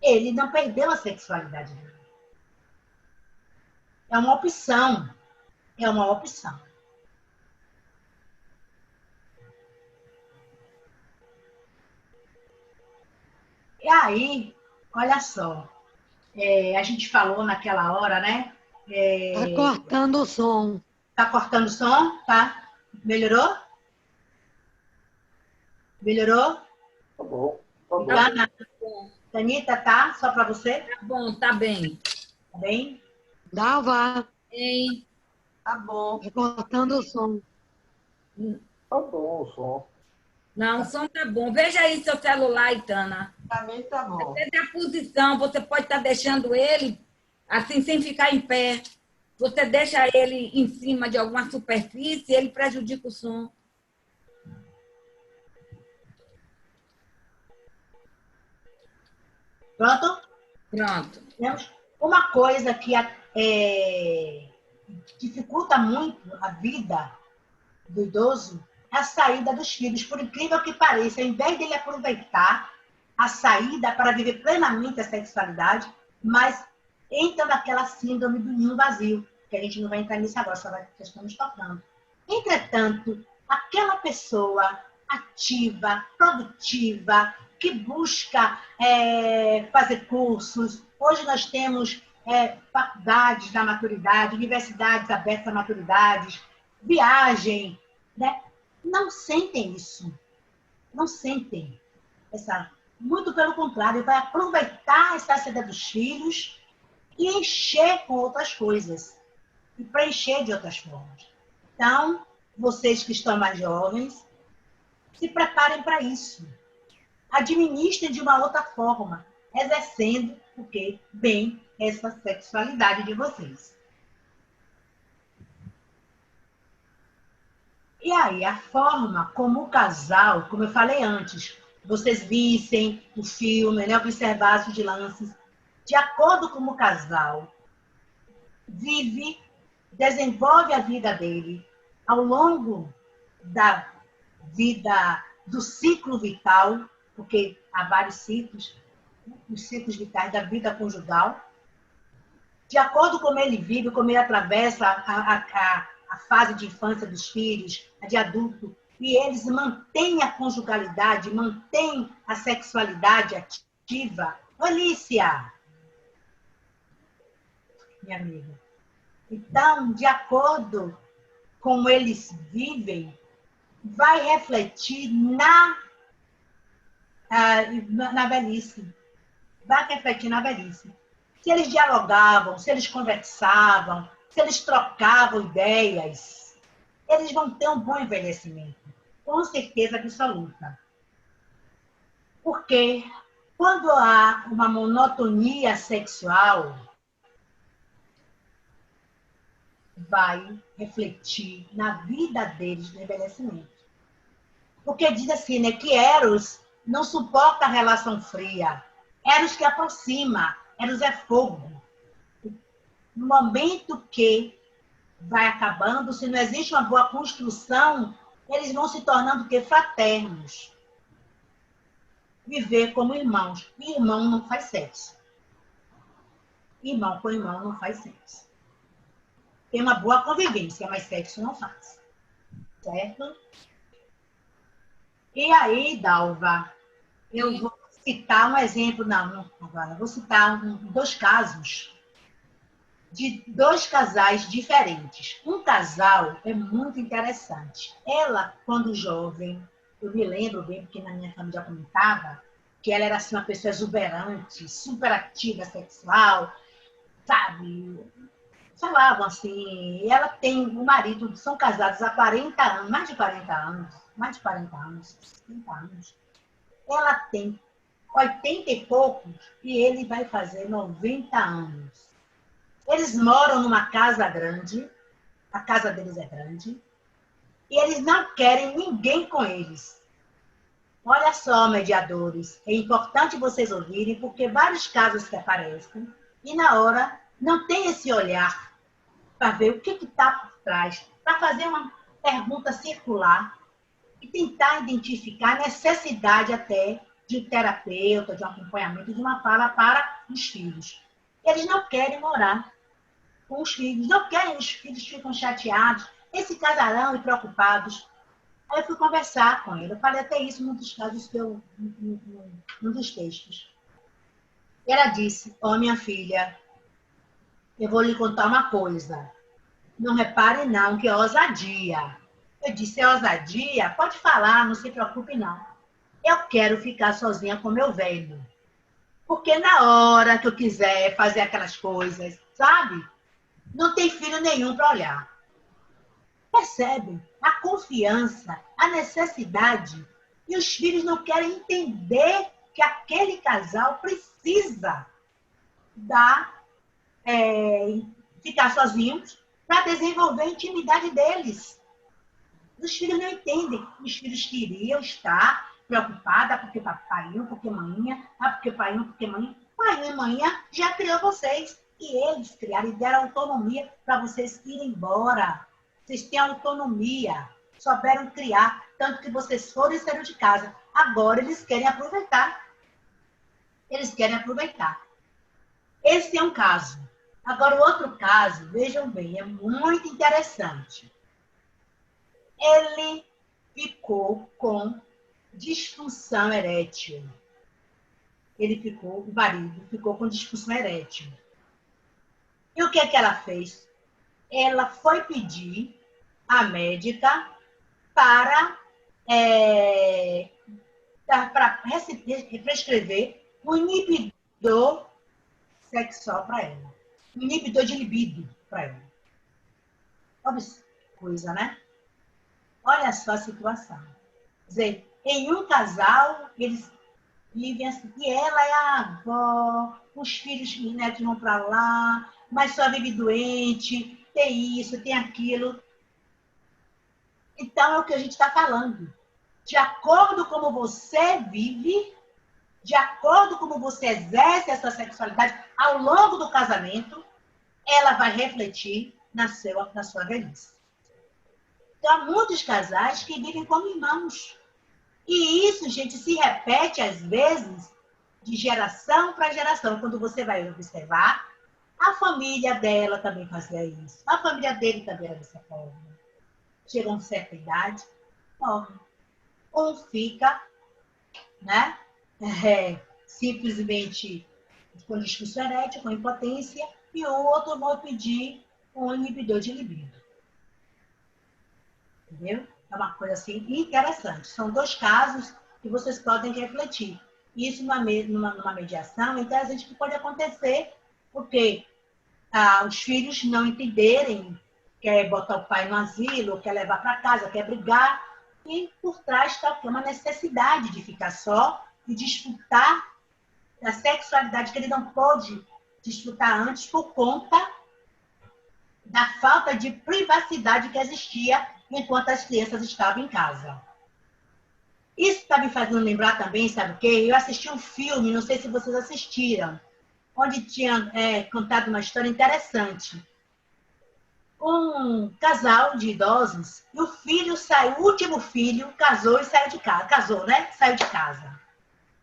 Ele não perdeu a sexualidade dele. É uma opção. É uma opção. E aí, olha só, a gente falou naquela hora, né? Tá cortando o som. Tá cortando o som? Tá? Melhorou? Melhorou? Tá bom. Tá bom. Tanita, tá? Só para você? Tá bom, tá bem. Tá bem? Dava. Ei, Tá bom. Tá cortando o som. Tá bom o som. não, o som tá bom. Veja aí seu celular, Itana. Pra mim tá bom. Depende da posição, você pode estar deixando ele assim, sem ficar em pé. Você deixa ele em cima de alguma superfície, ele prejudica o som. Pronto? Pronto. Uma coisa que dificulta muito a vida do idoso é a saída dos filhos. Por incrível que pareça, ao invés dele aproveitar a saída para viver plenamente a sexualidade, mas entra naquela síndrome do ninho vazio, que a gente não vai entrar nisso agora, só estamos tocando. Entretanto, aquela pessoa ativa, produtiva, que busca fazer cursos. Hoje nós temos faculdades da maturidade, universidades abertas à maturidade, viagem, né? Não sentem isso. Não sentem muito pelo contrário, vai aproveitar a saciedade dos filhos e encher com outras coisas. E preencher de outras formas. Então, vocês que estão mais jovens, se preparem para isso. Administrem de uma outra forma, exercendo o quê? Bem essa sexualidade de vocês. E aí, a forma como o casal, como eu falei antes, vocês vissem o filme, né, observassem os lances, de acordo com o casal vive, desenvolve a vida dele ao longo da vida, do ciclo vital, porque há vários ciclos, os ciclos vitais da vida conjugal, de acordo com como ele vive, como ele atravessa a fase de infância dos filhos, a de adulto, e eles mantêm a conjugalidade, mantêm a sexualidade ativa. Olícia, minha amiga. Então, de acordo com como eles vivem, vai refletir na velhice. Vai refletir na velhice. Se eles dialogavam, se eles conversavam, se eles trocavam ideias, eles vão ter um bom envelhecimento, com certeza absoluta. Porque quando há uma monotonia sexual, vai refletir na vida deles no envelhecimento. Porque diz assim, né, que Eros não suporta a relação fria. Eros que aproxima, Eros é fogo. No momento que vai acabando, se não existe uma boa construção, eles vão se tornando que fraternos. Viver como irmãos. E irmão não faz sexo. Irmão com irmão não faz sexo. Tem uma boa convivência, mas sexo não faz. Certo? E aí, Dalva, eu vou citar um exemplo, agora, vou citar dois casos de dois casais diferentes. Um casal é muito interessante. Ela, quando jovem, eu me lembro bem, porque na minha família comentava, que ela era assim, uma pessoa exuberante, super ativa sexual, sabe? Falavam assim, e ela tem um marido, são casados há 40 anos, mais de 40 anos, 50 anos. Ela tem 80 e poucos e ele vai fazer 90 anos. Eles moram numa casa grande, a casa deles é grande, e eles não querem ninguém com eles. Olha só, mediadores, é importante vocês ouvirem, porque vários casos que aparecem, e na hora não tem esse olhar para ver o que está por trás, para fazer uma pergunta circular e tentar identificar a necessidade até de um terapeuta, de um acompanhamento, de uma fala para os filhos. Eles não querem morar com os filhos, não querem, os filhos ficam chateados, esse casarão e preocupados. Aí eu fui conversar com ele, eu falei até isso num dos casos que eu, num dos textos. E ela disse, minha filha, eu vou lhe contar uma coisa. Não repare não, que é ousadia. Eu disse, é ousadia? Pode falar, não se preocupe não. Eu quero ficar sozinha com meu velho. Porque na hora que eu quiser fazer aquelas coisas, sabe? Não tem filho nenhum para olhar. Percebe? A confiança, a necessidade. E os filhos não querem entender que aquele casal precisa ficar sozinhos para desenvolver a intimidade deles. Os filhos não entendem. Os filhos queriam estar preocupados porque papai, porque maninha, porque pai, porque mãe. Pai e mãe já criou vocês. E eles criaram e deram autonomia para vocês irem embora. Vocês têm autonomia. Souberam criar. Tanto que vocês foram e saíram de casa. Agora eles querem aproveitar. Eles querem aproveitar. Esse é um caso. Agora, o outro caso, vejam bem, é muito interessante. Ele ficou com disfunção erétil. o marido ficou com disfunção erétil. E o que é que ela fez? Ela foi pedir à médica para prescrever um inibidor sexual para ela. Um inibidor de libido para ela. Olha que coisa, né? Olha só a situação. Quer dizer, em um casal, eles vivem assim, e ela é a avó, os filhos e netos vão para lá, mas só vive doente, tem isso, tem aquilo. Então, é o que a gente está falando. De acordo com como você vive, de acordo com como você exerce essa sexualidade ao longo do casamento, ela vai refletir na sua velhice. Então, há muitos casais que vivem como irmãos. E isso, gente, se repete, às vezes, de geração para geração. Quando você vai observar, a família dela também fazia isso. A família dele também era dessa forma. Chega a uma certa idade, morre. Um fica, né, simplesmente com disfunção erétil, com impotência, e o outro vai pedir um inibidor de libido. Entendeu? É uma coisa assim interessante. São 2 casos que vocês podem refletir. Isso numa mediação é interessante que pode acontecer porque os filhos não entenderem, quer botar o pai no asilo, quer levar para casa, quer brigar, e por trás está uma necessidade de ficar só e desfrutar da sexualidade que ele não pôde desfrutar antes por conta da falta de privacidade que existia enquanto as crianças estavam em casa. Isso está me fazendo lembrar também, sabe o quê? Eu assisti um filme, não sei se vocês assistiram, onde tinha contado uma história interessante. Um casal de idosos, e o filho saiu, o último filho casou e saiu de casa. Casou, né? Saiu de casa.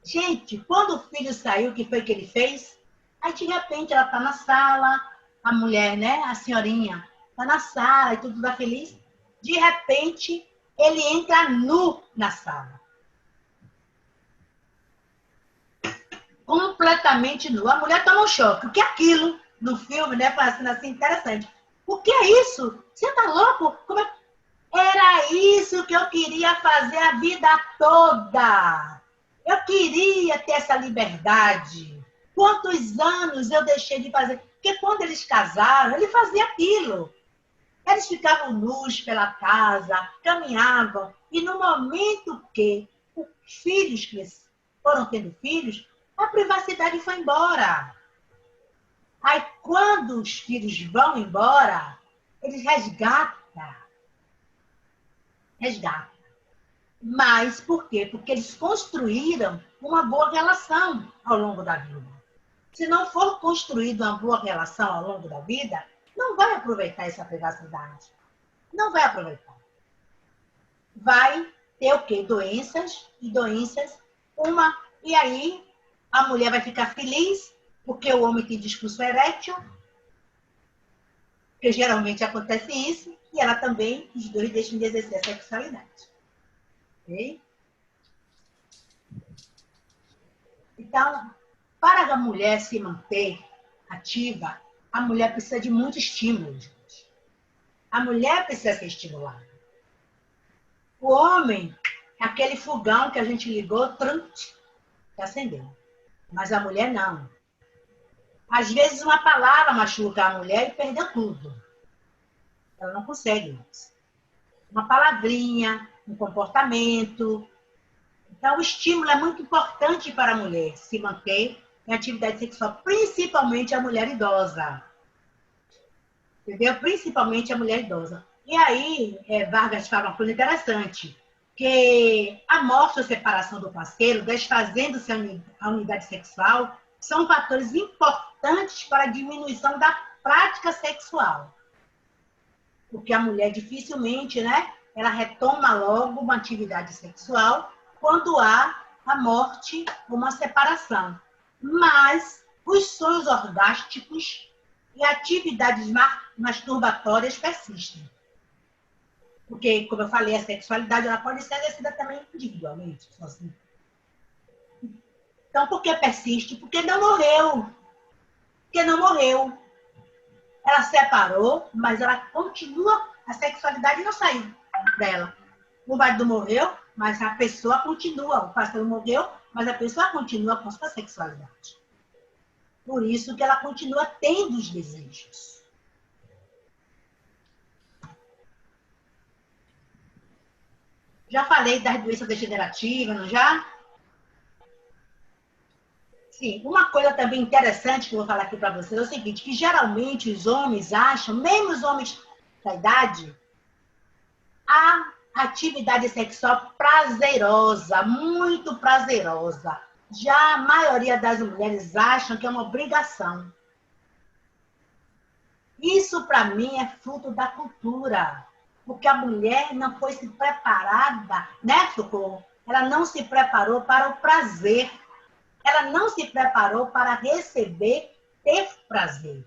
Gente, quando o filho saiu, o que foi que ele fez? Aí, de repente, ela está na sala, a mulher, né? A senhorinha, está na sala e tudo está feliz. De repente, ele entra nu na sala. Completamente nu. A mulher toma um choque. O que é aquilo? No filme, né? Fazendo assim, interessante. O que é isso? Você tá louco? Era isso que eu queria fazer a vida toda. Eu queria ter essa liberdade. Quantos anos eu deixei de fazer? Porque quando eles casaram, ele fazia aquilo. Eles ficavam nus pela casa, caminhavam. E no momento que os filhos foram tendo filhos, a privacidade foi embora. Aí, quando os filhos vão embora, eles resgatam. Mas por quê? Porque eles construíram uma boa relação ao longo da vida. Se não for construída uma boa relação ao longo da vida, não vai aproveitar essa privacidade. Não vai aproveitar. Vai ter o quê? Doenças. E aí, a mulher vai ficar feliz, porque o homem tem disfunção erétil, porque geralmente acontece isso, e ela também, os dois deixam de exercer a sexualidade. Ok? Então, para a mulher se manter ativa, a mulher precisa de muito estímulo, gente. A mulher precisa ser estimulada. O homem é aquele fogão que a gente ligou, que acendeu. Mas a mulher não. Às vezes uma palavra machuca a mulher e perdeu tudo. Ela não consegue isso. Uma palavrinha, um comportamento. Então, o estímulo é muito importante para a mulher se manter em atividade sexual, principalmente a mulher idosa. Entendeu? Principalmente a mulher idosa. E aí, Vargas fala uma coisa interessante, que a morte ou separação do parceiro, desfazendo-se a unidade sexual, são fatores importantes para a diminuição da prática sexual. Porque a mulher dificilmente, né, ela retoma logo uma atividade sexual quando há a morte ou uma separação. Mas os sonhos orgásticos e atividades masturbatórias persistem. Porque, como eu falei, a sexualidade ela pode ser exercida também individualmente, sozinha. Então, por que persiste? Porque não morreu. Porque não morreu. Ela separou, mas ela continua, a sexualidade não saiu dela. O marido morreu, mas a pessoa continua. O parceiro morreu, mas a pessoa continua com sua sexualidade. Por isso que ela continua tendo os desejos. Já falei das doenças degenerativas, não já? Sim, uma coisa também interessante que eu vou falar aqui para vocês é o seguinte, que geralmente os homens acham, mesmo os homens da idade, a atividade sexual prazerosa, muito prazerosa. Já a maioria das mulheres acham que é uma obrigação. Isso, para mim, é fruto da cultura. Porque a mulher não foi se preparada, né, Foucault? Ela não se preparou para o prazer. Ela não se preparou para receber, ter prazer.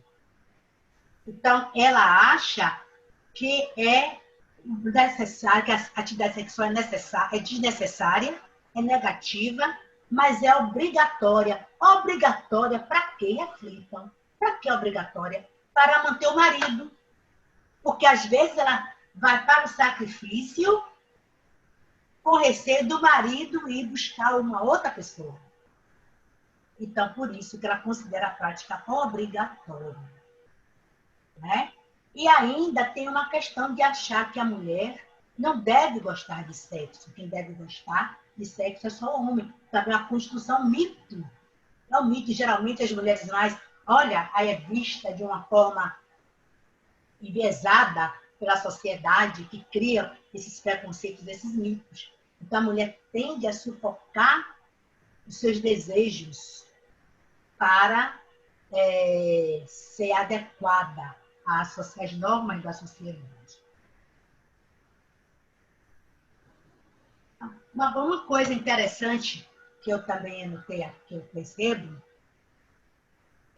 Então, ela acha que é necessário, que a atividade sexual é desnecessária, é negativa, mas é obrigatória. Obrigatória para quem aflitam? Para que obrigatória? Para manter o marido. Porque às vezes ela vai para o sacrifício com receio do marido ir buscar uma outra pessoa. Então, por isso que ela considera a prática obrigatória. Né? E ainda tem uma questão de achar que a mulher não deve gostar de sexo. Quem deve gostar de sexo é só o homem. Também a construção mito. É um mito. Geralmente as mulheres mais, olha, aí é vista de uma forma enviesada pela sociedade que cria esses preconceitos, esses mitos. Então a mulher tende a sufocar os seus desejos para ser adequada às normas da sociedade. Uma coisa interessante que eu também anotei, que eu percebo,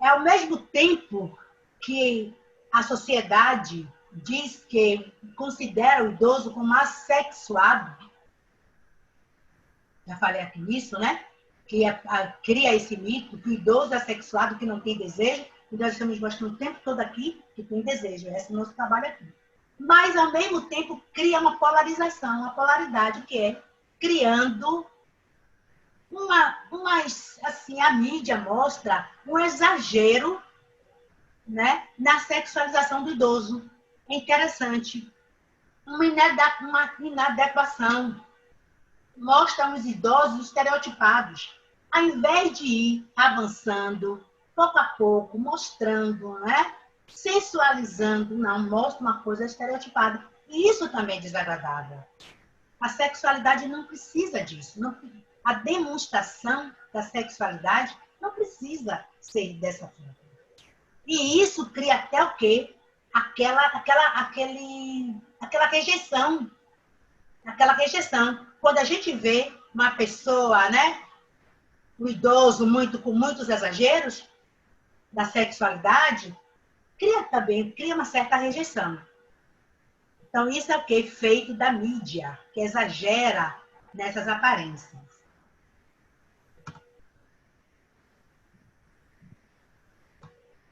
é ao mesmo tempo que a sociedade diz que considera o idoso como assexuado, já falei aqui nisso, né? Que cria esse mito que o idoso é assexuado, que não tem desejo, e nós estamos mostrando o tempo todo aqui que tem desejo. Esse é o nosso trabalho aqui. Mas, ao mesmo tempo, cria uma polarização, uma polaridade, que é criando assim, a mídia mostra um exagero, né, na sexualização do idoso. É interessante. Uma inadequação. Mostra os idosos estereotipados. Ao invés de ir avançando, pouco a pouco, mostrando, né? Sensualizando, não, mostra uma coisa estereotipada. E isso também é desagradável. A sexualidade não precisa disso. Não, a demonstração da sexualidade não precisa ser dessa forma. E isso cria até o quê? Aquela rejeição. Aquela rejeição. Quando a gente vê uma pessoa, né, um idoso com muitos exageros da sexualidade, cria uma certa rejeição. Então, isso é o quê? Feito da mídia, que exagera nessas aparências.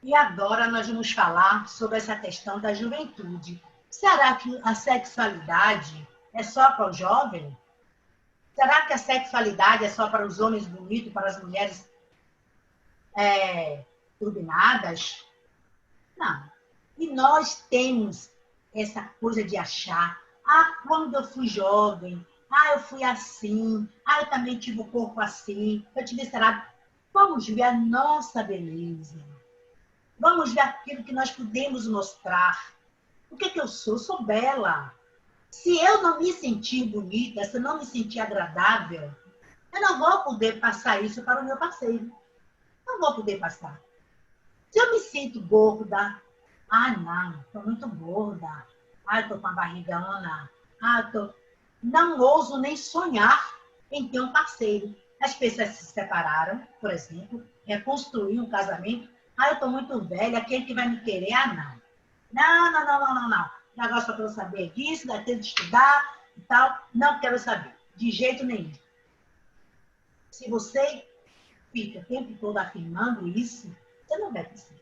E agora nós vamos falar sobre essa questão da juventude. Será que a sexualidade é só para o jovem? Será que a sexualidade é só para os homens bonitos, para as mulheres turbinadas? Não. E nós temos essa coisa de achar, quando eu fui jovem, eu fui assim, eu também tive o corpo assim, eu tive esse lado. Vamos ver a nossa beleza. Vamos ver aquilo que nós podemos mostrar. O que eu sou? Eu sou bela. Se eu não me sentir bonita, se eu não me sentir agradável, eu não vou poder passar isso para o meu parceiro. Não vou poder passar. Se eu me sinto gorda, não, estou muito gorda. Estou com a barrigona. Não ouso nem sonhar em ter um parceiro. As pessoas se separaram, por exemplo, reconstruir um casamento. Eu estou muito velha, quem que vai me querer? Não. Não. Agora só quero saber disso, daquilo de estudar e tal. Não quero saber, de jeito nenhum. Se você fica o tempo todo afirmando isso, você não vai conseguir.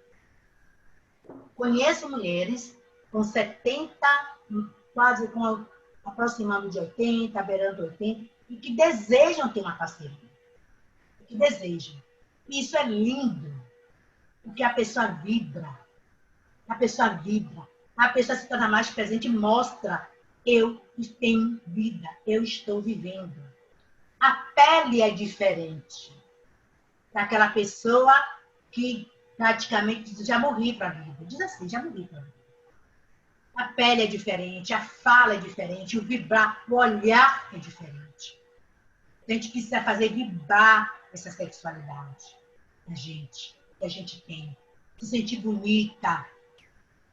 Conheço mulheres com 70, quase com aproximando de 80, beirando 80, e que desejam ter uma parceria. Que desejam. E isso é lindo, porque a pessoa vibra. A pessoa vibra. A pessoa se torna mais presente e mostra: eu tenho vida, eu estou vivendo. A pele é diferente daquela pessoa que praticamente diz: já morri para a vida. Diz assim: já morri para a vida. A pele é diferente, a fala é diferente, o vibrar, o olhar é diferente. A gente precisa fazer vibrar essa sexualidade da gente, que a gente tem. Se sentir bonita,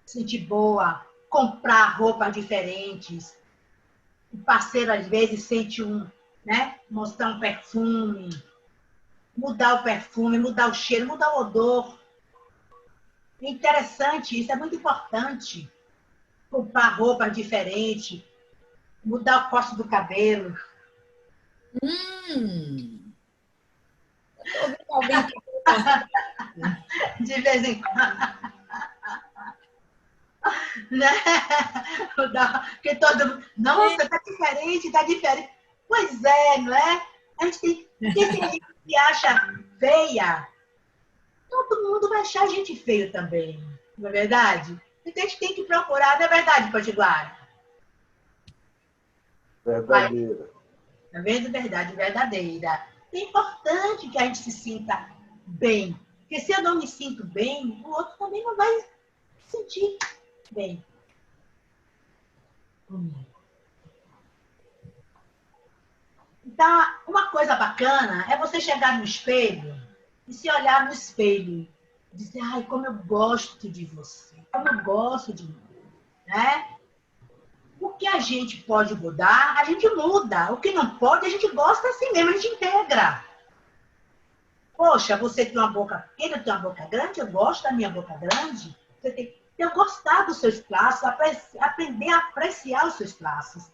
se sentir boa, comprar roupas diferentes. O parceiro, às vezes, sente né? Mostrar um perfume, mudar o perfume, mudar o cheiro, mudar o odor. É interessante, isso é muito importante. Comprar roupas diferentes, mudar o corte do cabelo. Eu tô ouvindo alguém que De vez em quando. Né? Porque todo mundo, nossa, tá diferente, tá diferente. Pois é, não é? A gente tem, porque se a gente se acha feia, todo mundo vai achar a gente feio também, não é verdade? Então a gente tem que procurar, não é verdade, Potiguara? Verdadeira. Tá vendo? Verdade verdadeira. É importante que a gente se sinta bem. Porque se eu não me sinto bem, o outro também não vai se sentir bem. Então, uma coisa bacana é você chegar no espelho e se olhar no espelho e dizer: ai, como eu gosto de você, como eu gosto de mim, né? O que a gente pode mudar, a gente muda. O que não pode, a gente gosta assim mesmo, a gente integra. Poxa, você tem uma boca pequena, eu tenho uma boca grande, eu gosto da minha boca grande. Você tem que gostar dos seus traços, aprender a apreciar os seus traços.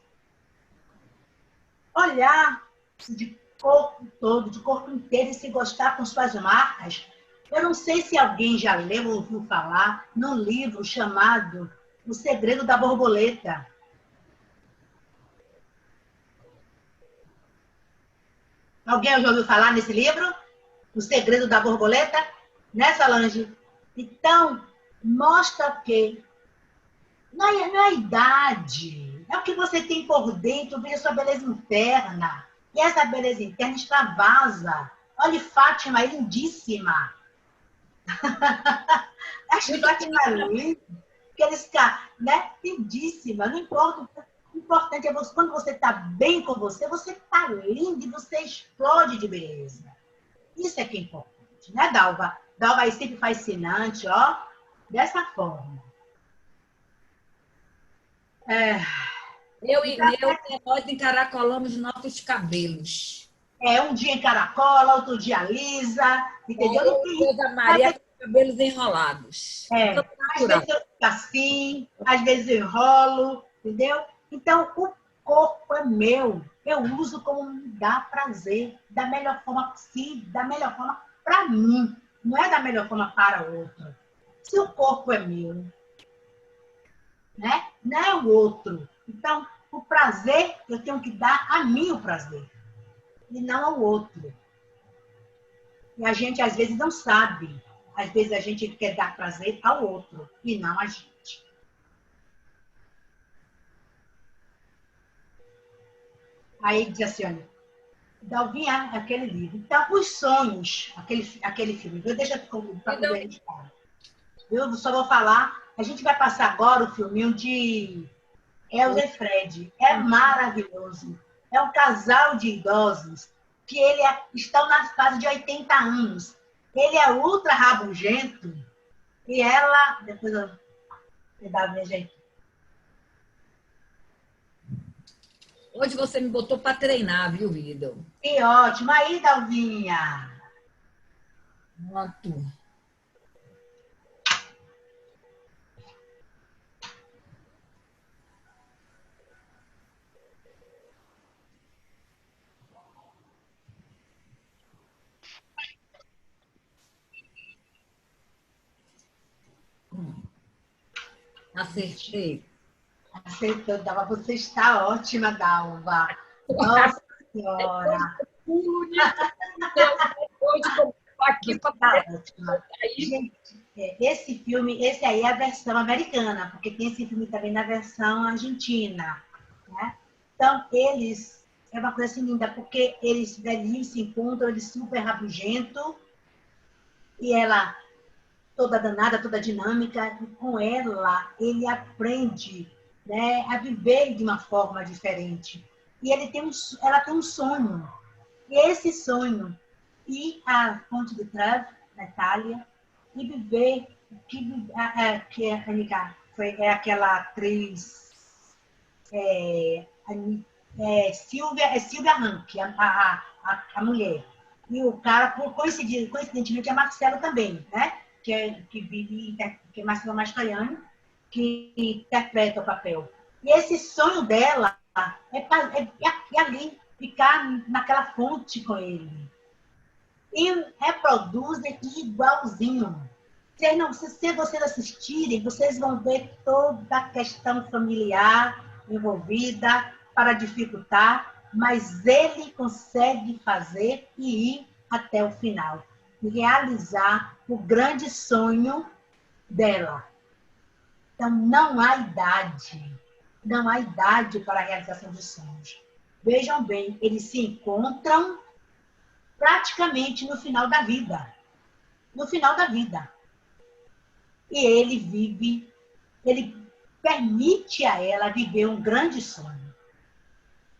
Olhar de corpo todo, de corpo inteiro e se gostar com suas marcas. Eu não sei se alguém já leu ou ouviu falar num livro chamado O Segredo da Borboleta. Alguém já ouviu falar nesse livro? O Segredo da Borboleta? Né, Solange? Então, mostra que não é a idade, é o que você tem por dentro, veja sua beleza interna. E essa beleza interna extravasa. Olha, Fátima, é lindíssima. Acho Fátima linda. Aqueles caras, né? Lindíssima. Não importa. O importante é você, quando você está bem com você está lindo e você explode de beleza. Isso é que é importante, né, Dalva? Dalva aí sempre fascinante, ó. Dessa forma. eu e nós encaracolamos nossos cabelos. Um dia encaracola, outro dia lisa, entendeu? Não tem. Eu, a Maria, com cabelos enrolados. Às vezes eu fico assim, às vezes eu enrolo, entendeu? Então, o corpo é meu. Eu uso como me dá prazer, da melhor forma possível, da melhor forma para mim. Não é da melhor forma para o outro. Se o corpo é meu, né? Não é o outro. Então, o prazer, eu tenho que dar a mim o prazer. E não ao outro. E a gente, às vezes, não sabe. Às vezes, a gente quer dar prazer ao outro e não a gente. Aí diz assim, olha, Dalvinha, aquele livro. Então, os sonhos, aquele filme. Deixa eu para poder editar. Eu só vou falar. A gente vai passar agora o filminho de Elza e Fred. É maravilhoso. É um casal de idosos que estão na fase de 80 anos. Ele é ultra rabugento e ela... Depois eu vou dar minha gente. Hoje você me botou para treinar, viu, Vida? Que ótimo. Aí, Dalvinha. Pronto. Acertei. Acertou, Dalva. Você está ótima, Dalva. Nossa Senhora. Depois de começar aqui Você para está ótima. aí. Gente, esse filme, esse aí é a versão americana, porque tem esse filme também na versão argentina, né? Então, eles, é uma coisa assim linda, porque eles velhinhos se encontram, eles super rabugento, e ela toda danada, toda dinâmica, e com ela ele aprende, né, a viver de uma forma diferente. E ela tem um sonho, e esse sonho, ir à Ponte de Trèves, na Itália, e viver que a Anica é aquela atriz Silvia Rank, a mulher. E o cara, coincidentemente, é Marcelo também, né? Que é Marcelo Mastroianni, que interpreta o papel. E esse sonho dela é ali, ficar naquela fonte com ele. E reproduzem igualzinho. Se vocês assistirem, vocês vão ver toda a questão familiar envolvida para dificultar, mas ele consegue fazer e ir até o final. E realizar o grande sonho dela. Então, não há idade. Não há idade para a realização de sonhos. Vejam bem, eles se encontram praticamente no final da vida. No final da vida. E ele permite a ela viver um grande sonho.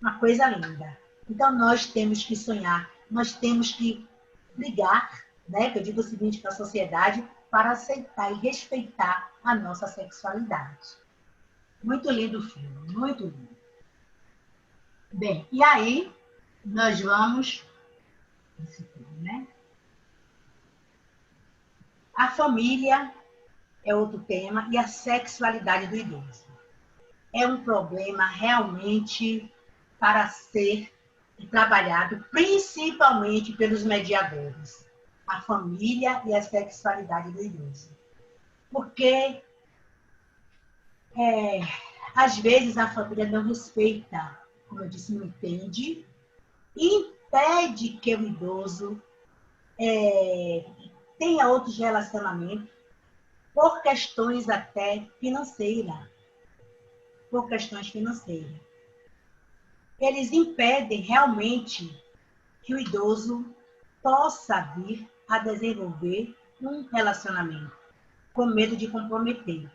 Uma coisa linda. Então, nós temos que sonhar, nós temos que brigar, né? Que eu digo o seguinte para a sociedade, para aceitar e respeitar a nossa sexualidade. Muito lindo o filme, muito lindo. Bem, e aí nós vamos... Esse filme, né? A família é outro tema, e a sexualidade do idoso. É um problema realmente para ser trabalhado, principalmente pelos mediadores. A família e a sexualidade do idoso. Porque, às vezes, a família não respeita, como eu disse, não entende, e impede que o idoso tenha outros relacionamentos, por questões até financeiras. Por questões financeiras. Eles impedem realmente que o idoso possa vir a desenvolver um relacionamento, com medo de comprometer.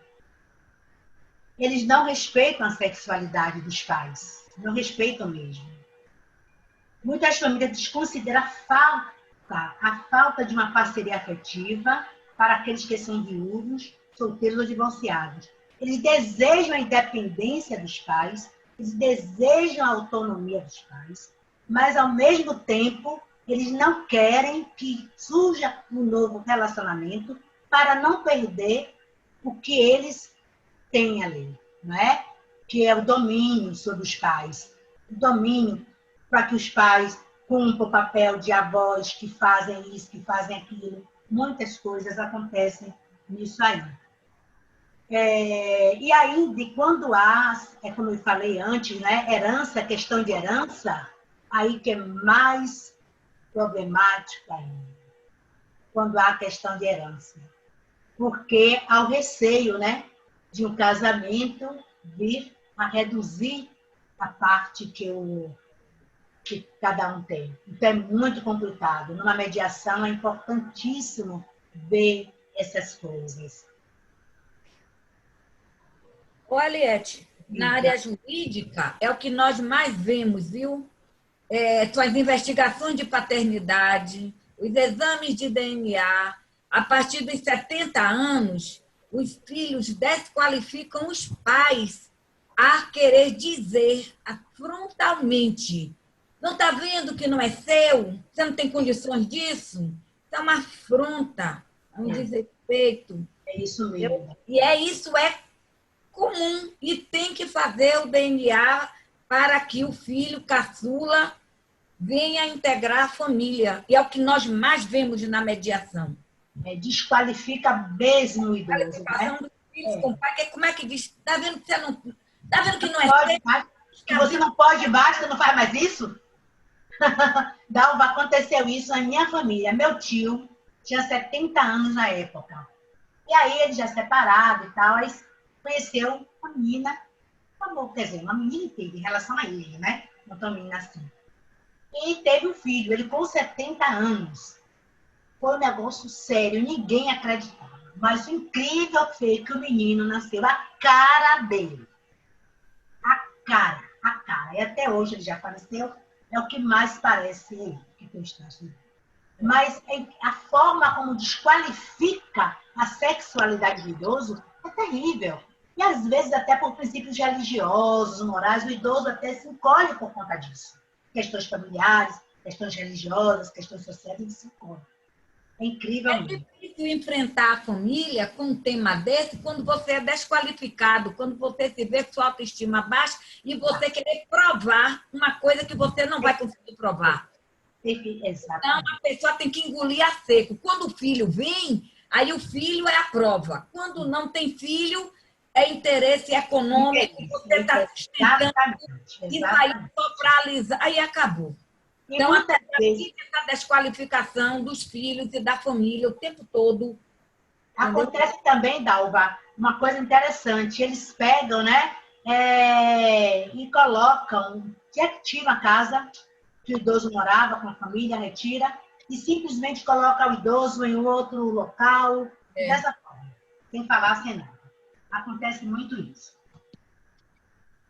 Eles não respeitam a sexualidade dos pais, não respeitam mesmo. Muitas famílias desconsideram a falta de uma parceria afetiva para aqueles que são viúvos, solteiros ou divorciados. Eles desejam a independência dos pais, eles desejam a autonomia dos pais, mas, ao mesmo tempo, eles não querem que surja um novo relacionamento para não perder o que eles têm ali, não é? Que é o domínio sobre os pais. O domínio para que os pais cumpram o papel de avós que fazem isso, que fazem aquilo. Muitas coisas acontecem nisso aí. E aí, quando há, como eu falei antes, né, herança, questão de herança, aí que é mais problemática ainda, quando há questão de herança. Porque há o receio, né, de um casamento vir a reduzir a parte que cada um tem. Então, é muito complicado. Numa mediação, é importantíssimo ver essas coisas. Ô, Aliette, na área jurídica, é o que nós mais vemos, viu? Suas investigações de paternidade, os exames de DNA. A partir dos 70 anos, os filhos desqualificam os pais a querer dizer frontalmente: não está vendo que não é seu? Você não tem condições disso? Isso é uma afronta, é um desrespeito. É isso mesmo. E isso é comum. E tem que fazer o DNA para que o filho caçula venha integrar a família. E é o que nós mais vemos na mediação. Desqualifica mesmo o idoso, né? filhos com o pai, como é que diz? Tá vendo que você não. Tá vendo que não é Pode certo? mais. Que você não pode mais, você não faz mais isso? Dalva, aconteceu isso na minha família. Meu tio tinha 70 anos na época. E aí ele já separado e tal, aí conheceu uma menina, quer dizer, uma menina inteira em relação a ele, né? Não tão menina assim. E teve um filho, ele com 70 anos. Foi um negócio sério, ninguém acreditava. Mas o incrível foi que o menino nasceu a cara dele. A cara. E até hoje ele já faleceu, é o que mais parece ele, que tem traços. Mas a forma como desqualifica a sexualidade do idoso é terrível. E às vezes até por princípios religiosos, morais, o idoso até se encolhe por conta disso. Questões familiares, questões religiosas, questões sociais, ele se encolhe. É incrível. É difícil enfrentar a família com um tema desse quando você é desqualificado, quando você se vê sua autoestima baixa e você querer provar uma coisa que você não vai conseguir provar. Então, a pessoa tem que engolir a seco. Quando o filho vem, aí o filho é a prova. Quando não tem filho, é interesse econômico, você está sustentando e vai só para alisar, aí acabou. Então, muitas vezes essa desqualificação dos filhos e da família o tempo todo. Acontece também, Dalva, uma coisa interessante. Eles pegam, né? E colocam, tiram a casa que o idoso morava com a família, retira, e simplesmente coloca o idoso em outro local, dessa forma, sem falar, sem nada. Acontece muito isso.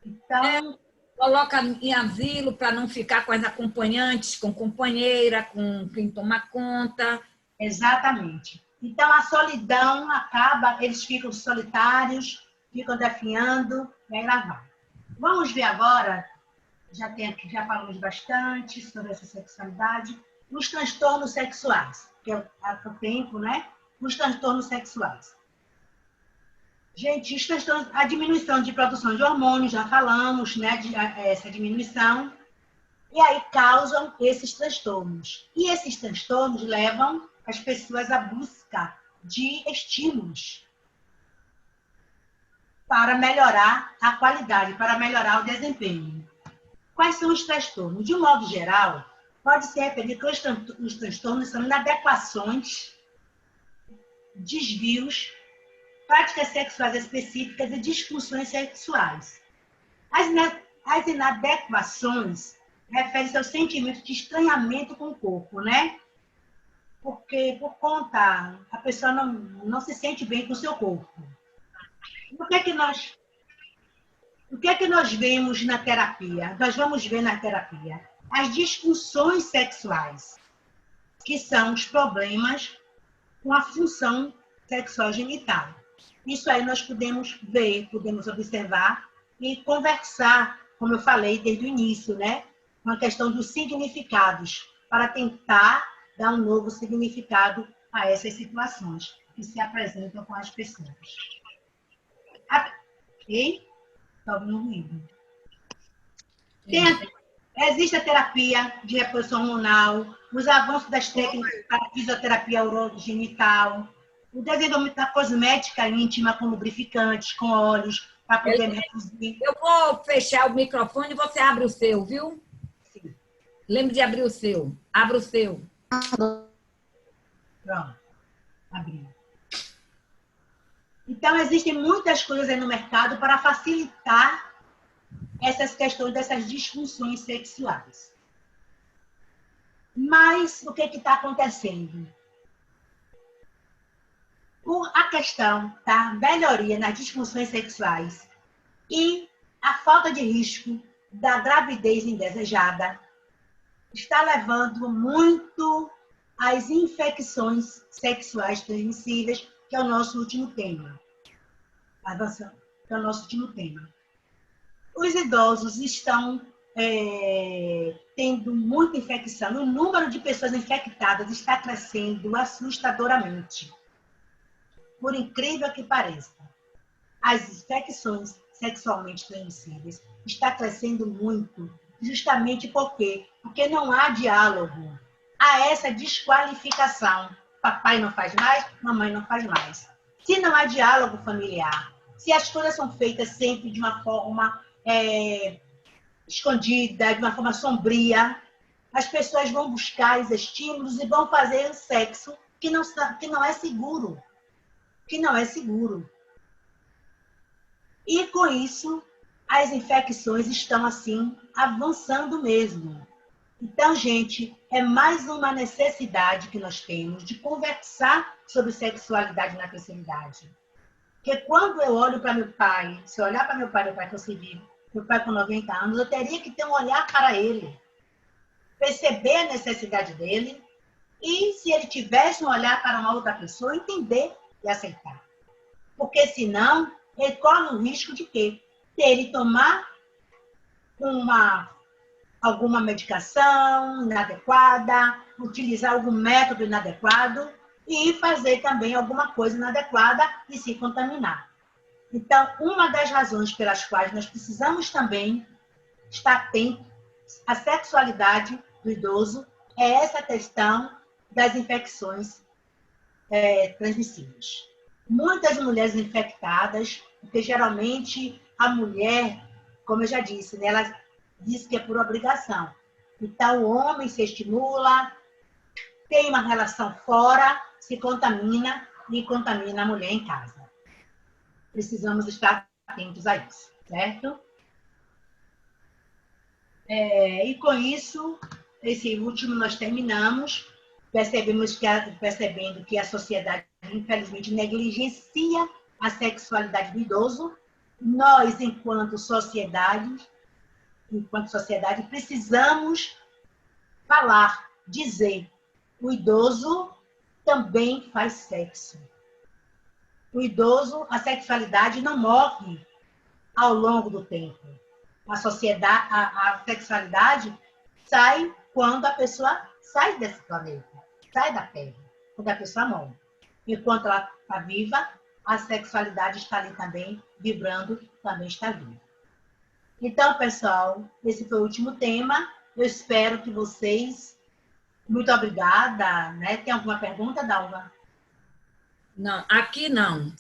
Então, coloca em asilo para não ficar com as acompanhantes, com companheira, com quem toma conta. Exatamente. Então, a solidão acaba, eles ficam solitários, ficam definhando, e aí lá vai. Vamos ver agora, já falamos bastante sobre essa sexualidade, os transtornos sexuais, que é o tempo, né? Os transtornos sexuais. Gente, os transtornos, a diminuição de produção de hormônios, já falamos, né? Essa diminuição, e aí causam esses transtornos. E esses transtornos levam as pessoas à busca de estímulos para melhorar a qualidade, para melhorar o desempenho. Quais são os transtornos? De um modo geral, pode ser referido que os transtornos são inadequações, desvios, práticas sexuais específicas e disfunções sexuais. As inadequações referem-se ao sentimento de estranhamento com o corpo, né? Porque, por conta, a pessoa não se sente bem com o seu corpo. O que é que nós vemos na terapia? Nós vamos ver na terapia as disfunções sexuais, que são os problemas com a função sexual genital. Isso aí nós podemos ver, podemos observar e conversar, como eu falei desde o início, né? Com a questão dos significados, para tentar dar um novo significado a essas situações que se apresentam com as pessoas. Ok? Está ouvindo ruído. Existe a terapia de reposição hormonal, os avanços das técnicas para a fisioterapia urogenital, o desenvolvimento da cosmética íntima com lubrificantes, com óleos, para poder reduzir. Eu vou fechar o microfone e você abre o seu, viu? Sim. Lembre de abrir o seu. Abra o seu. Pronto. Abri. Então, existem muitas coisas aí no mercado para facilitar essas questões dessas disfunções sexuais. Mas o que está acontecendo? Por a questão da melhoria nas disfunções sexuais e a falta de risco da gravidez indesejada está levando muito às infecções sexuais transmissíveis, que é o nosso último tema. Avançando, que é o nosso último tema. Os idosos estão tendo muita infecção. O número de pessoas infectadas está crescendo assustadoramente. Por incrível que pareça, as infecções sexualmente transmissíveis está crescendo muito, justamente porque não há diálogo. Há essa desqualificação. Papai não faz mais, mamãe não faz mais. Se não há diálogo familiar, se as coisas são feitas sempre de uma forma escondida, de uma forma sombria, as pessoas vão buscar os estímulos e vão fazer o sexo que não é seguro. Que não é seguro. E com isso, as infecções estão assim avançando mesmo. Então, gente, é mais uma necessidade que nós temos de conversar sobre sexualidade na terceira idade. Porque quando eu olho para meu pai, se eu olhar para meu pai que eu servi, meu pai com 90 anos, eu teria que ter um olhar para ele, perceber a necessidade dele e, se ele tivesse um olhar para uma outra pessoa, entender e aceitar. Porque, senão, ele corre o risco de quê? Dele tomar alguma medicação inadequada, utilizar algum método inadequado e fazer também alguma coisa inadequada e se contaminar. Então, uma das razões pelas quais nós precisamos também estar atentos à sexualidade do idoso é essa questão das infecções transmissíveis. Muitas mulheres infectadas, porque geralmente a mulher, como eu já disse, né, ela diz que é por obrigação. Então, o homem se estimula, tem uma relação fora, se contamina e contamina a mulher em casa. Precisamos estar atentos a isso, certo? E com isso, esse último nós terminamos, percebendo que a sociedade, infelizmente, negligencia a sexualidade do idoso. Nós, enquanto sociedade, precisamos falar, dizer, o idoso também faz sexo. O idoso, a sexualidade não morre ao longo do tempo. A sexualidade sai quando a pessoa sai desse planeta, sai da Terra, quando a pessoa morre. Enquanto ela está viva, a sexualidade está ali também, vibrando, também está viva. Então, pessoal, esse foi o último tema. Eu espero que vocês... Muito obrigada. Né? Tem alguma pergunta, Dalva? Não, aqui não.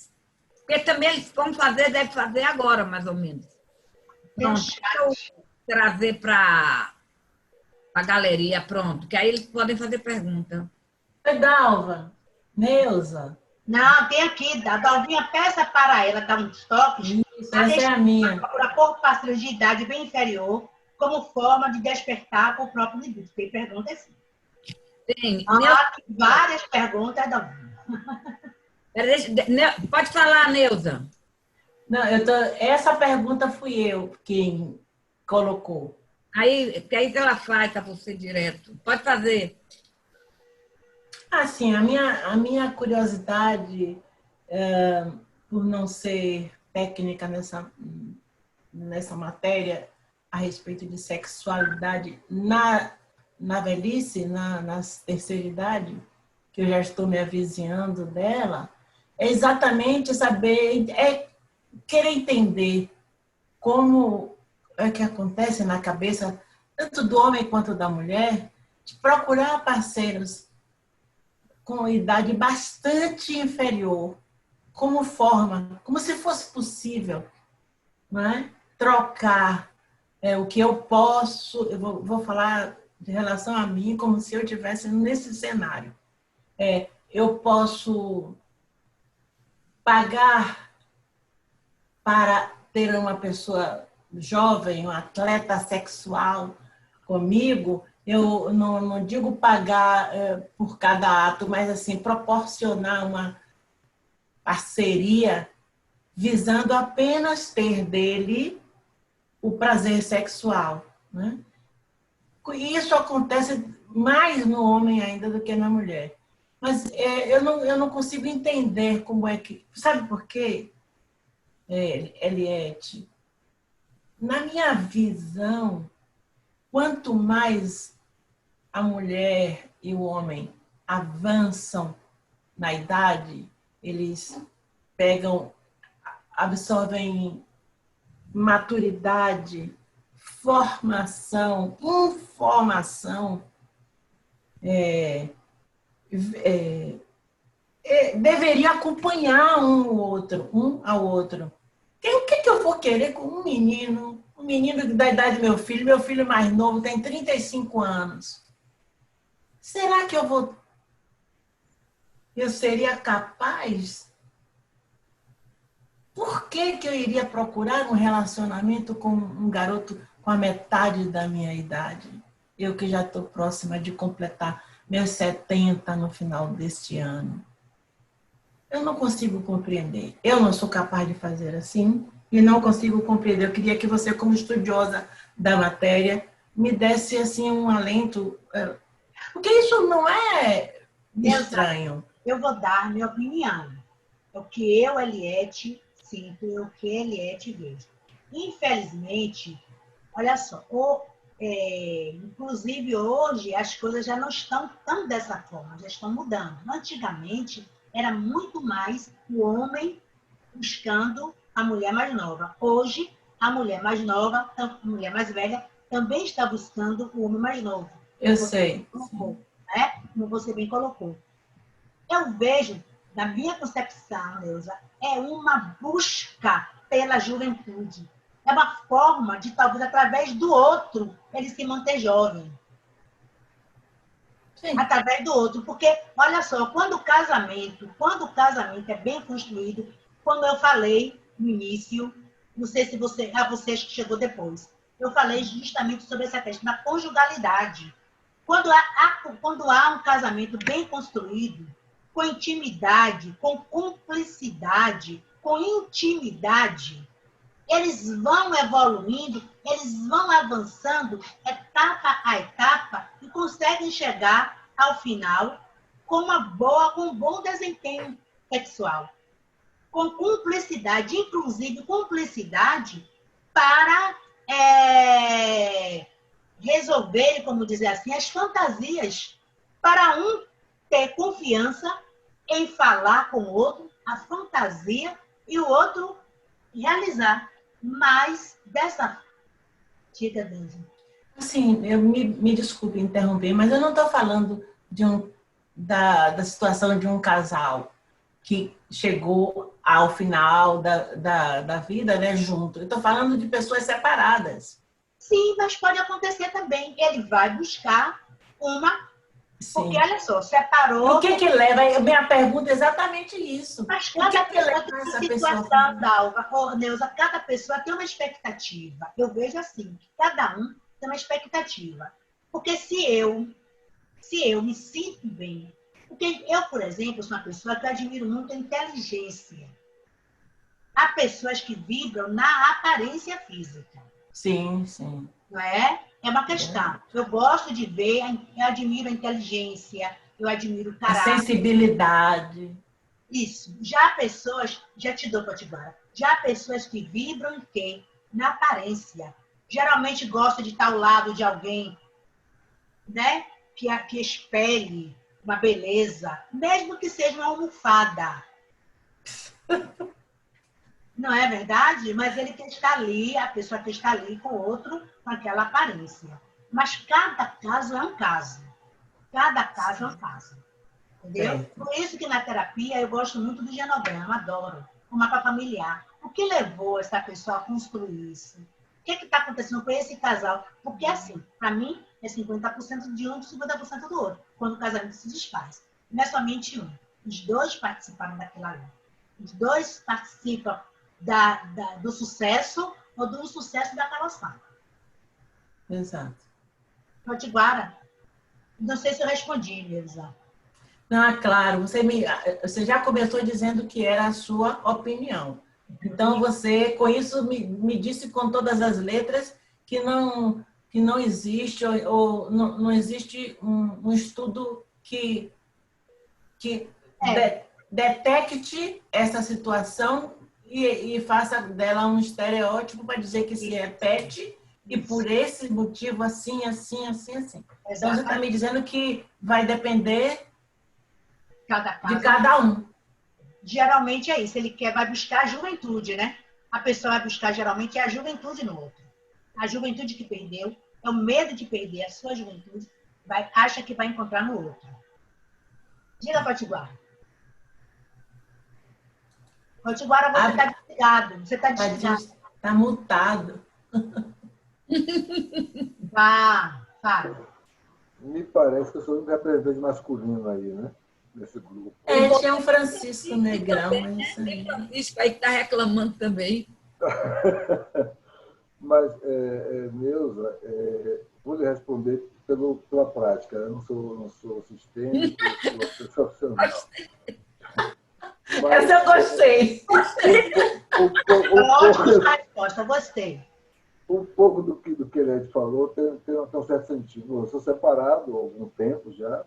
Porque também eles vão fazer, deve fazer agora, mais ou menos. Pronto, eu trazer para a galeria, pronto, que aí eles podem fazer pergunta. Oi, Dalva. Neuza. Não, tem aqui, a Dalvinha, peça para ela dar uns toques. Isso, essa é a minha. Por parceiros de idade bem inferior, como forma de despertar para o próprio libido. Tem pergunta assim. Tem. Várias perguntas, Dalvinha. Pode falar, Neuza. Não, essa pergunta fui eu quem colocou. Aí ela faz para você direto. Pode fazer. Assim, a minha curiosidade, por não ser técnica nessa matéria a respeito de sexualidade na velhice, na terceira idade, que eu já estou me avizinhando dela, é exatamente saber, querer entender como é que acontece na cabeça, tanto do homem quanto da mulher, de procurar parceiros com idade bastante inferior, como forma, como se fosse possível, não é? Trocar o que eu posso, eu vou falar de relação a mim como se eu estivesse nesse cenário. Eu posso pagar para ter uma pessoa jovem, um atleta sexual comigo. Eu não digo pagar por cada ato, mas assim, proporcionar uma parceria visando apenas ter dele o prazer sexual, né? Isso acontece mais no homem ainda do que na mulher. Mas eu não consigo entender como é que... Sabe por quê, Eliette? Na minha visão, quanto mais a mulher e o homem avançam na idade, eles absorvem maturidade, formação, informação, deveria acompanhar um ao outro. O que eu vou querer com um menino da idade do meu filho mais novo tem 35 anos. Será que eu seria capaz? Por que eu iria procurar um relacionamento com um garoto com a metade da minha idade? Eu que já estou próxima de completar meus 70 no final deste ano. Eu não consigo compreender. Eu não sou capaz de fazer assim e não consigo compreender. Eu queria que você, como estudiosa da matéria, me desse assim um alento. Porque isso não é estranho. Eu vou dar minha opinião. É o que eu, Eliette, sinto e o que Eliette vejo. Infelizmente, olha só, inclusive hoje as coisas já não estão tão dessa forma, já estão mudando. Antigamente, era muito mais o homem buscando a mulher mais nova. Hoje, a mulher mais nova, a mulher mais velha, também está buscando o homem mais novo. Eu sei. Né? Como você bem colocou. Eu vejo, na minha concepção, Neuza, é uma busca pela juventude. É uma forma de, talvez, através do outro, ele se manter jovem. Sim. Através do outro. Porque, olha só, quando o casamento é bem construído, como eu falei no início, não sei se você que chegou depois, eu falei justamente sobre essa questão da conjugalidade. Quando há um casamento bem construído, com intimidade, com cumplicidade, com intimidade, eles vão evoluindo, eles vão avançando etapa a etapa e conseguem chegar ao final com um bom desempenho sexual. Com cumplicidade, inclusive cumplicidade para resolver, como dizer assim, as fantasias, para um ter confiança em falar com o outro, a fantasia, e o outro realizar. Mas dessa... Diga, Deise. Assim, me desculpe interromper, mas eu não estou falando da situação de um casal que chegou ao final da vida, né, junto. Eu estou falando de pessoas separadas. Sim, mas pode acontecer também. Ele vai buscar uma... Sim. Porque, olha só, separou... O que leva... Minha pergunta é exatamente isso. Mas cada pessoa tem uma situação, Dalva, Neuza, cada pessoa tem uma expectativa. Eu vejo assim, que cada um tem uma expectativa. Porque se eu me sinto bem... Porque eu, por exemplo, sou uma pessoa que admiro muito a inteligência. Há pessoas que vibram na aparência física. Sim, sim. Não é? É uma questão. Eu gosto de ver, eu admiro a inteligência, eu admiro o caráter. A sensibilidade. Isso. Já pessoas, já te dou Potiguara, já pessoas que vibram em quê? Na aparência. Geralmente gostam de estar ao lado de alguém, né? Que espelhe uma beleza, mesmo que seja uma almofada. Não é verdade? Mas ele quer estar ali, a pessoa quer estar ali com o outro, com aquela aparência. Mas cada caso é um caso. Cada caso é um caso. Entendeu? Por isso que na terapia eu gosto muito do genograma, adoro. O mapa familiar. O que levou essa pessoa a construir isso? O que está acontecendo com esse casal? Porque assim, para mim, é 50% de um e 50% do outro, quando o casamento se desfaz. Não é somente um. Os dois participaram daquilo ali. Os dois participam do sucesso ou do insucesso da relação. Exato. Potiguara, não sei se eu respondi, Neuza. Não, claro, você já começou dizendo que era a sua opinião. Então, você, com isso, me disse com todas as letras que não existe, ou não existe um estudo que detecte essa situação e faça dela um estereótipo para dizer que se repete e por esse motivo assim, assim, assim, assim. Então, você está me dizendo que vai depender de cada um. Geralmente é isso, vai buscar a juventude, né? A pessoa vai buscar geralmente a juventude no outro. A juventude que perdeu, é o medo de perder a sua juventude, acha que vai encontrar no outro. Diga, Potiguara. Potiguara, você está desligado. Você está desligado. Está mutado. Fala. Me parece que eu sou um representante masculino aí, né? Nesse grupo. Tinha um Francisco Negrão. Tem Francisco aí que está reclamando também. Mas, Neuza, vou lhe responder pela prática. Eu não sou sistêmico, não sou profissional. Mas, essa eu gostei. Ótima resposta, gostei. Um pouco do que a Eliette falou tem um certo sentido. Eu sou separado há algum tempo já,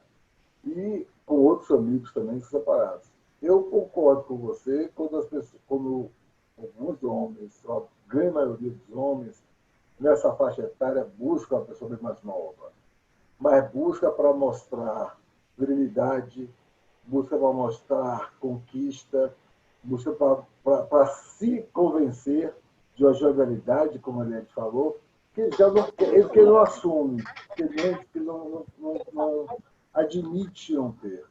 e com outros amigos também são separados. Eu concordo com você quando alguns homens, a grande maioria dos homens, nessa faixa etária, buscam uma pessoa bem mais nova, mas busca para mostrar virilidade, busca para mostrar conquista, busca para se convencer de uma jovialidade, como a Eliette falou, que ele não assume, que não admite não ter.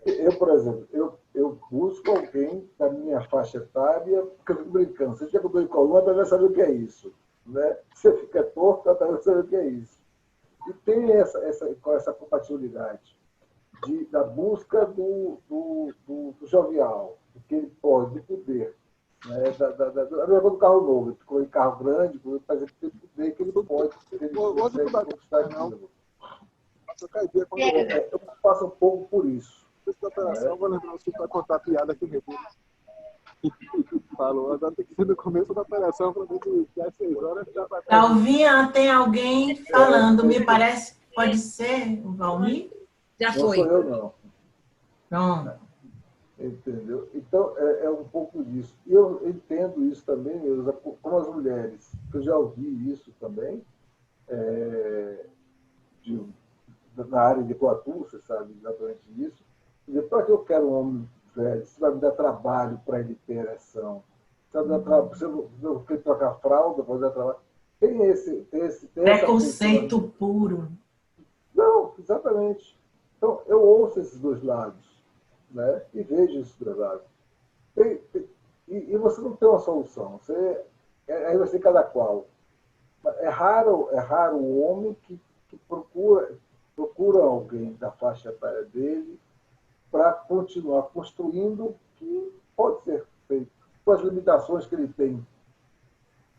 Eu, por exemplo, eu busco alguém da minha faixa etária, porque eu fico brincando, você chega do em coluna, até vai saber o que é isso. Né? Você fica torto, até vai saber o que é isso. E tem essa compatibilidade da busca do jovial, do que ele pode, do poder. Né? A mesma coisa do carro novo, ele ficou em carro grande, mas ele tem poder que ele pode, ele consegue conquistar aquilo. Eu passo um pouco por isso. Eu vou lembrar você para contar a piada que o Rebu falou. Agora tem que ser no começo da operação para ver se às 6 horas já vai. Calvinha, tem alguém falando, me parece. Pode ser o Valmir? Já Não foi. sou eu, não. Pronto. Entendeu? Então, é um pouco disso. E eu entendo isso também, como as mulheres, eu já ouvi isso também, na área de que eu atuo, você sabe exatamente disso. Para que eu quero um homem velho? Se vai me dar trabalho para ele ter ereção. Se eu quero trocar fralda, para dar trabalho. Tem Preconceito puro. Não, exatamente. Então, eu ouço esses dois lados, né? E vejo esses dois lados. E você não tem uma solução. Aí vai ser cada qual. É raro o homem que procura alguém da faixa etária dele para continuar construindo o que pode ser feito, com as limitações que ele tem,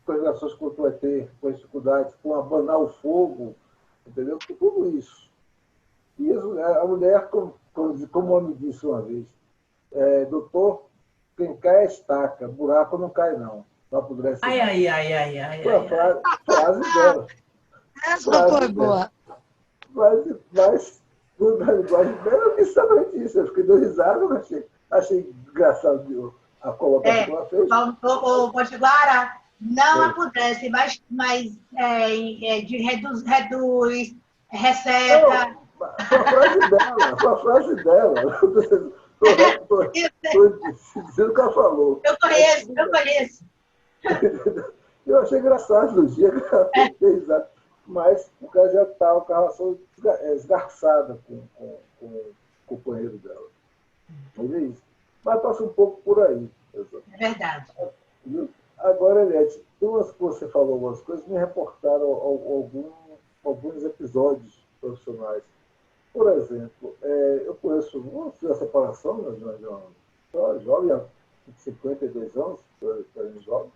com as limitações que ele vai ter, com as dificuldades, com abanar o fogo, entendeu? Com tudo isso. E a mulher, como o homem disse uma vez, doutor, quem cai é estaca, buraco não cai não. Não apodrece. Ai. Foi a frase dela. Essa foi boa. Mas na linguagem dela, eu disse exatamente isso. Eu fiquei dando risada, mas achei engraçado a colocação que ela fez. O Potiguara não apodrece, mas reduz, reseta. Foi a frase dela. Estou dizendo o que ela falou. Eu conheço. Eu achei engraçado no dia que ela fez, mas o cara já estava com a relação esgarçada com o companheiro dela. Mas é isso. Mas passa um pouco por aí. É verdade. Agora, Eliette, você falou algumas coisas, me reportaram alguns episódios profissionais. Por exemplo, eu conheço a separação, uma jovem, 52 anos, jovem,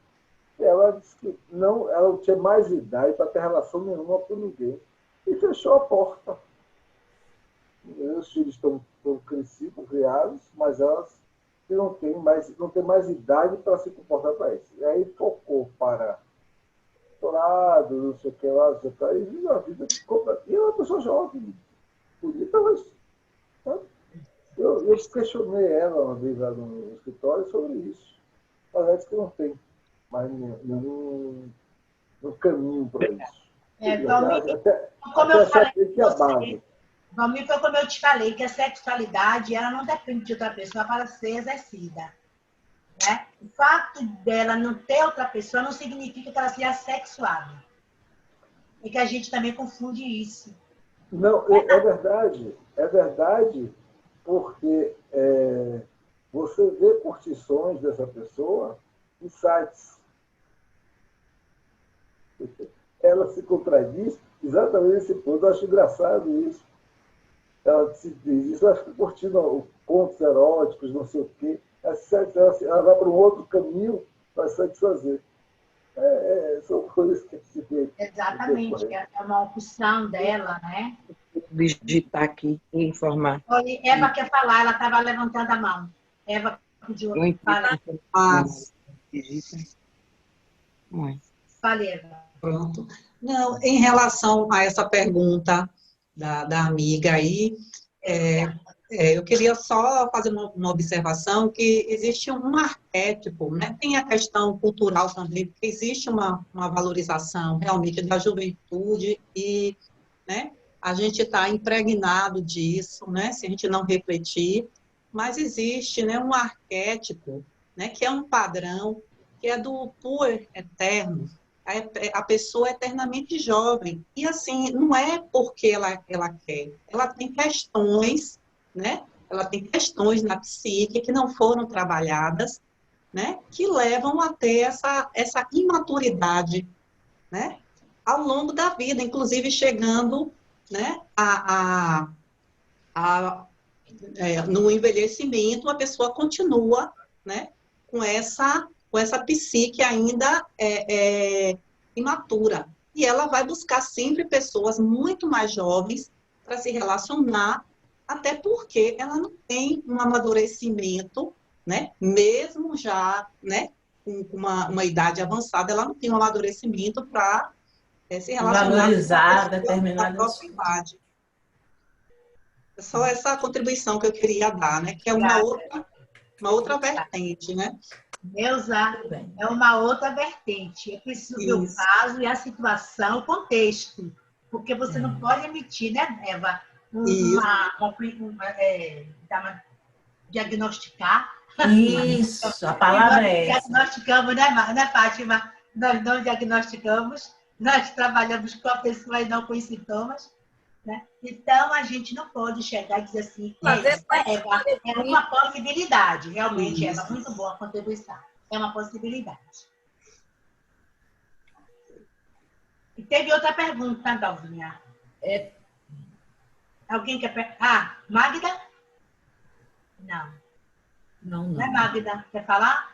e ela disse que ela não tinha mais idade para ter relação nenhuma com ninguém. E fechou a porta. Os filhos estão crescidos, criados, mas elas não têm mais idade para se comportar para isso. E aí focou para doutorado, não sei o que lá, e vive uma vida completa. E é uma pessoa jovem, bonita, mas... Tá? Eu questionei ela uma vez lá no escritório sobre isso. Parece que não tem mais nenhum caminho para isso. Valmir, foi como eu te falei, que a sexualidade ela não depende de outra pessoa para ser exercida. Né? O fato dela não ter outra pessoa não significa que ela seja assexuada. E que a gente também confunde isso. Não, é verdade, porque você vê curtições dessa pessoa em sites. Ela se contradiz exatamente nesse ponto. Eu acho engraçado isso. Ela se diz isso, ela fica curtindo contos eróticos, não sei o quê. Ela vai para um outro caminho para satisfazer. São coisas que se vê. Exatamente, é uma opção dela, né? Vou digitar aqui e informar. Olha, Eva quer falar, ela estava levantando a mão. Eva pediu Eu falar. digita. Oi. Fale, Eva. Pronto. Não, em relação a essa pergunta da amiga aí, eu queria só fazer uma observação que existe um arquétipo, né? Tem a questão cultural também, porque existe uma valorização realmente da juventude e, né, a gente está impregnado disso, né, se a gente não refletir, mas existe, né, um arquétipo, né, que é um padrão, que é do puer eterno, a pessoa é eternamente jovem. E, assim, não é porque ela quer. Ela tem questões, né? Ela tem questões na psique que não foram trabalhadas, né? Que levam a ter essa imaturidade, né? Ao longo da vida, inclusive chegando, né? No envelhecimento, a pessoa continua, né? Com essa psique ainda imatura. E ela vai buscar sempre pessoas muito mais jovens para se relacionar, até porque ela não tem um amadurecimento, né? Mesmo já, né? Com uma idade avançada, ela não tem um amadurecimento para se relacionar Valorizar com a determinadas própria idade. É só essa contribuição que eu queria dar, né? Que é uma outra vertente, né? Neuza, é uma outra vertente. É preciso ver o caso e a situação, o contexto. Porque você não pode emitir, né, Eva? Diagnosticar. Isso, a palavra é essa. Diagnosticamos, né, Fátima? Nós não diagnosticamos, nós trabalhamos com a pessoa e não com os sintomas. Né? Então, a gente não pode chegar e dizer assim, é uma possibilidade, realmente, é muito boa a contribuição. É uma possibilidade. E teve outra pergunta, Dalvinha. Alguém quer perguntar? Magda? Não. Não é Magda? Quer falar?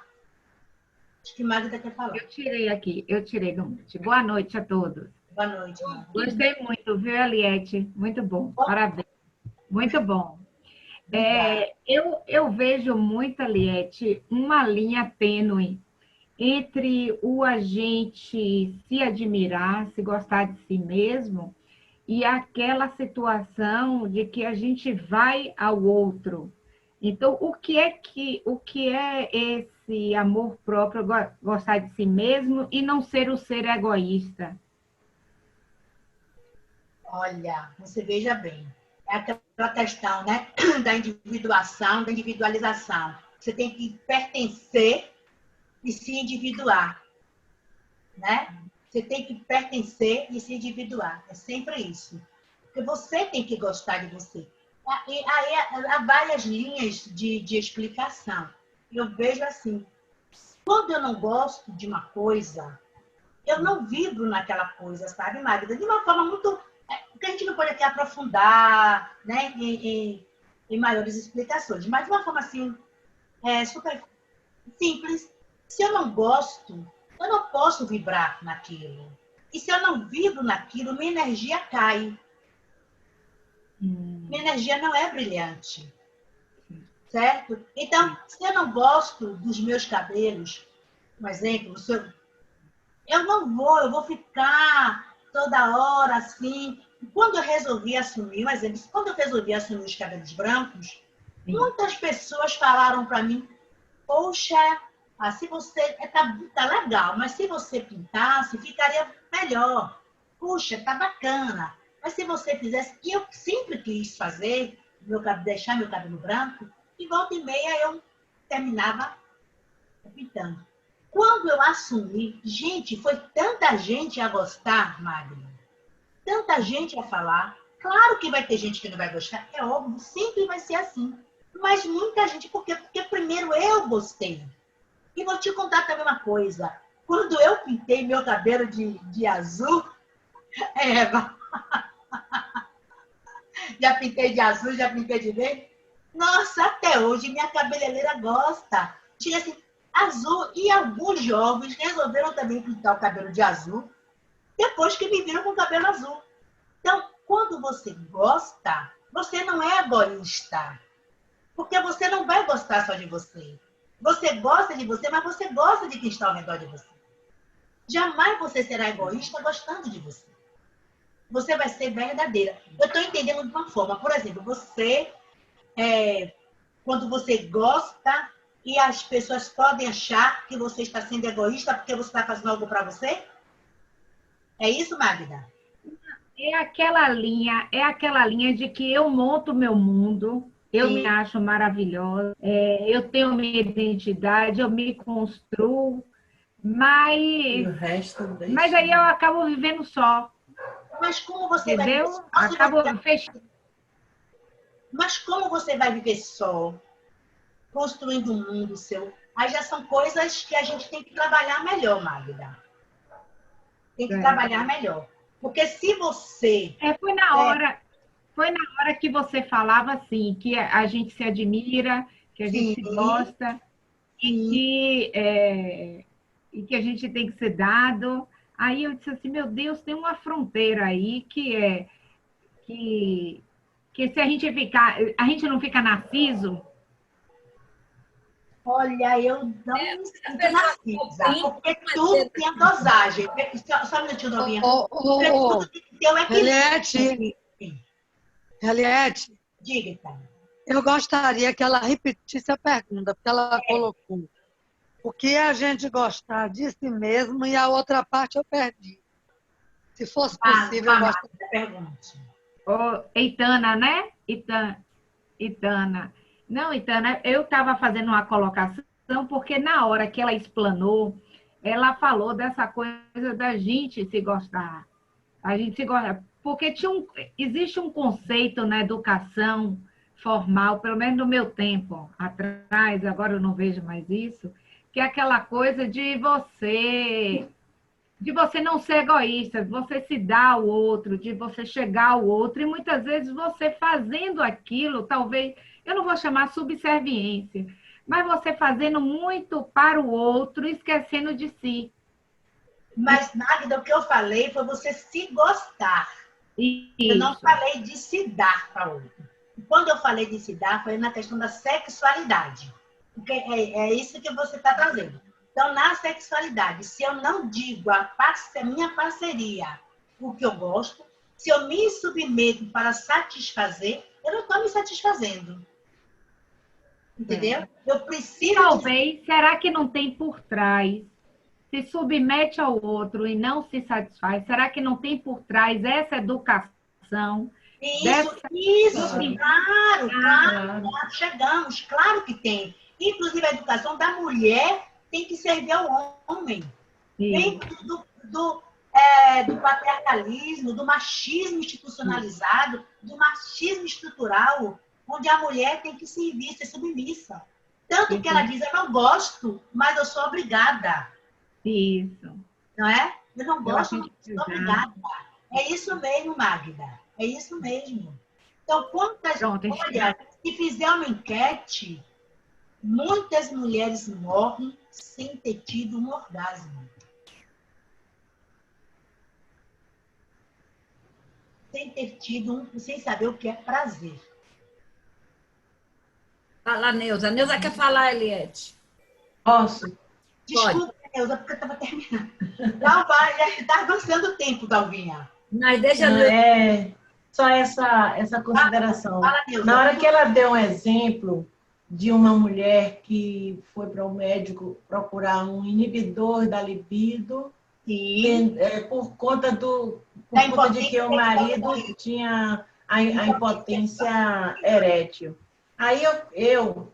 Acho que Magda quer falar. Eu tirei do mute. Boa noite a todos. Boa noite, Magda. Gostei muito, viu, Eliette? Muito bom, parabéns. Muito bom. Eu vejo muito, Eliette, uma linha tênue entre o agente se admirar, se gostar de si mesmo, e aquela situação de que a gente vai ao outro. Então, o que é esse amor próprio, gostar de si mesmo e não ser o ser egoísta? Olha, você veja bem, é aquela questão, né, da individuação, da individualização. Você tem que pertencer e se individuar, né? Você tem que pertencer e se individuar. É sempre isso. Porque você tem que gostar de você. Aí há várias linhas de explicação. Eu vejo assim, quando eu não gosto de uma coisa, eu não vibro naquela coisa, sabe, Magda? De uma forma muito... Porque a gente não pode aqui aprofundar, né, em maiores explicações, mas de uma forma assim, super simples. Se eu não gosto, eu não posso vibrar naquilo. E se eu não vibro naquilo, minha energia cai. Minha energia não é brilhante. Certo? Então, se eu não gosto dos meus cabelos, por exemplo, eu vou ficar toda hora assim. Quando eu resolvi assumir, um exemplo, quando eu resolvi assumir os cabelos brancos, muitas pessoas falaram para mim, poxa, se você tá legal, mas se você pintasse, ficaria melhor. Puxa, tá bacana. Mas se você fizesse, e eu sempre quis fazer, deixar meu cabelo branco, e volta e meia eu terminava pintando. Quando eu assumi, gente, foi tanta gente a gostar, Magna, tanta gente a falar. Claro que vai ter gente que não vai gostar, é óbvio, sempre vai ser assim. Mas muita gente, por quê? Porque primeiro eu gostei. E vou te contar também uma coisa. Quando eu pintei meu cabelo de azul, Eva, já pintei de azul, já pintei de verde. Nossa, até hoje minha cabeleireira gosta. Tinha assim, azul. E alguns jovens resolveram também pintar o cabelo de azul depois que me viram com o cabelo azul. Então, quando você gosta, você não é egoísta. Porque você não vai gostar só de você. Você gosta de você, mas você gosta de quem está ao redor de você. Jamais você será egoísta gostando de você. Você vai ser verdadeira. Eu estou entendendo de uma forma. Por exemplo, você, quando você gosta e as pessoas podem achar que você está sendo egoísta porque você está fazendo algo para você? É isso, Magda? É aquela linha de que eu monto meu mundo, eu me acho maravilhosa, eu tenho minha identidade, eu me construo, E o resto deixa. mas aí eu acabo vivendo só, Mas como você entendeu? vai Acabo fechando. Mas como você vai viver só, construindo um mundo seu? Aí já são coisas que a gente tem que trabalhar melhor, Magda. Tem que trabalhar melhor. Porque se você... Foi na hora que você falava assim, que a gente se admira, que a gente se gosta, e que a gente tem que ser dado. Aí eu disse assim, meu Deus, tem uma fronteira aí que se a gente não fica narciso. Olha, eu não me sinto narcisa, porque tudo tem a dosagem. Só um minutinho, Novinha. Porque tudo tem que ter um equilíbrio. Eliette, Diga, então. eu gostaria que ela repetisse a pergunta, porque ela colocou o que é a gente gostar de si mesmo e a outra parte eu perdi. Se fosse possível, eu gostaria. Itana, né? Itana. Não, Itana, eu estava fazendo uma colocação porque na hora que ela explanou, ela falou dessa coisa da gente se gostar. A gente se gosta. Porque existe um conceito na educação formal, pelo menos no meu tempo atrás, agora eu não vejo mais isso, que é aquela coisa de você não ser egoísta, de você se dar ao outro, de você chegar ao outro, e muitas vezes você fazendo aquilo, talvez, eu não vou chamar subserviência, mas você fazendo muito para o outro, esquecendo de si. Mas, Magda, o que eu falei foi você se gostar. Isso. Eu não falei de se dar para o outro. Quando eu falei de se dar, foi na questão da sexualidade. Porque é isso que você está trazendo. Então, na sexualidade, se eu não digo a minha parceria o que eu gosto, se eu me submeto para satisfazer, eu não estou me satisfazendo. Entendeu? Eu preciso... Talvez, será que não tem por trás? Se submete ao outro e não se satisfaz, será que não tem por trás essa educação? Isso, claro, chegamos, claro que tem. Inclusive, a educação da mulher tem que servir ao homem. Vem do patriarcalismo, do machismo institucionalizado, do machismo estrutural, onde a mulher tem que servir, ser submissa. Tanto que ela diz, eu não gosto, mas eu sou obrigada. Isso. Não é? Eu não gosto, mas eu sou obrigada. É isso mesmo, Magda. É isso mesmo. Então, olha, se fizer uma enquete, muitas mulheres morrem sem ter tido um orgasmo. Sem ter tido sem saber o que é prazer. Fala, Neuza. Neuza quer falar, Eliette? Posso? Desculpa, Neuza, porque eu estava terminando. Não, vai, já está avançando o tempo, Dalvinha. Mas deixa só essa consideração. Fala, Neuza. Na hora que ela deu um exemplo de uma mulher que foi para o médico procurar um inibidor da libido, por conta de que o marido tinha a impotência erétil. Aí eu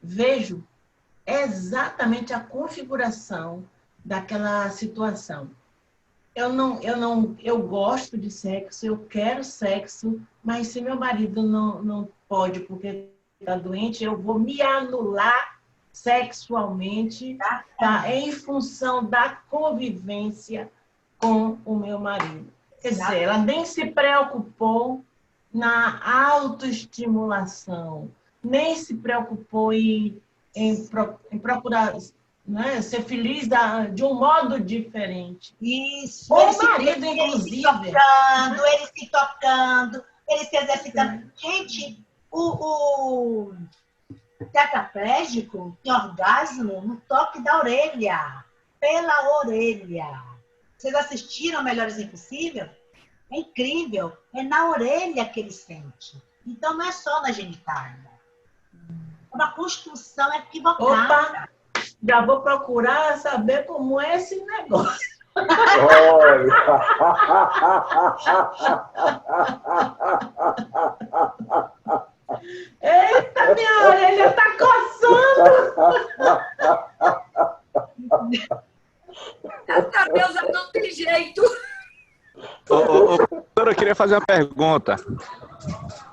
vejo exatamente a configuração daquela situação. Eu gosto de sexo, eu quero sexo, mas se meu marido não pode porque está doente, eu vou me anular sexualmente, tá? Em função da convivência com o meu marido. Quer dizer, ela nem se preocupou na autoestimulação, nem se preocupou em procurar, né, ser feliz de um modo diferente. Isso. O marido, inclusive. Ele se tocando, ele se exercitando. Gente, o tetraplégico tem orgasmo no toque da orelha, pela orelha. Vocês assistiram Melhores Impossível? É incrível, é na orelha que ele sente. Então não é só na genitália. É uma construção equivocada. Opa, já vou procurar saber como é esse negócio. Olha! Eita, minha orelha está coçando! Essa deusa não tem jeito. Doutora, eu queria fazer uma pergunta.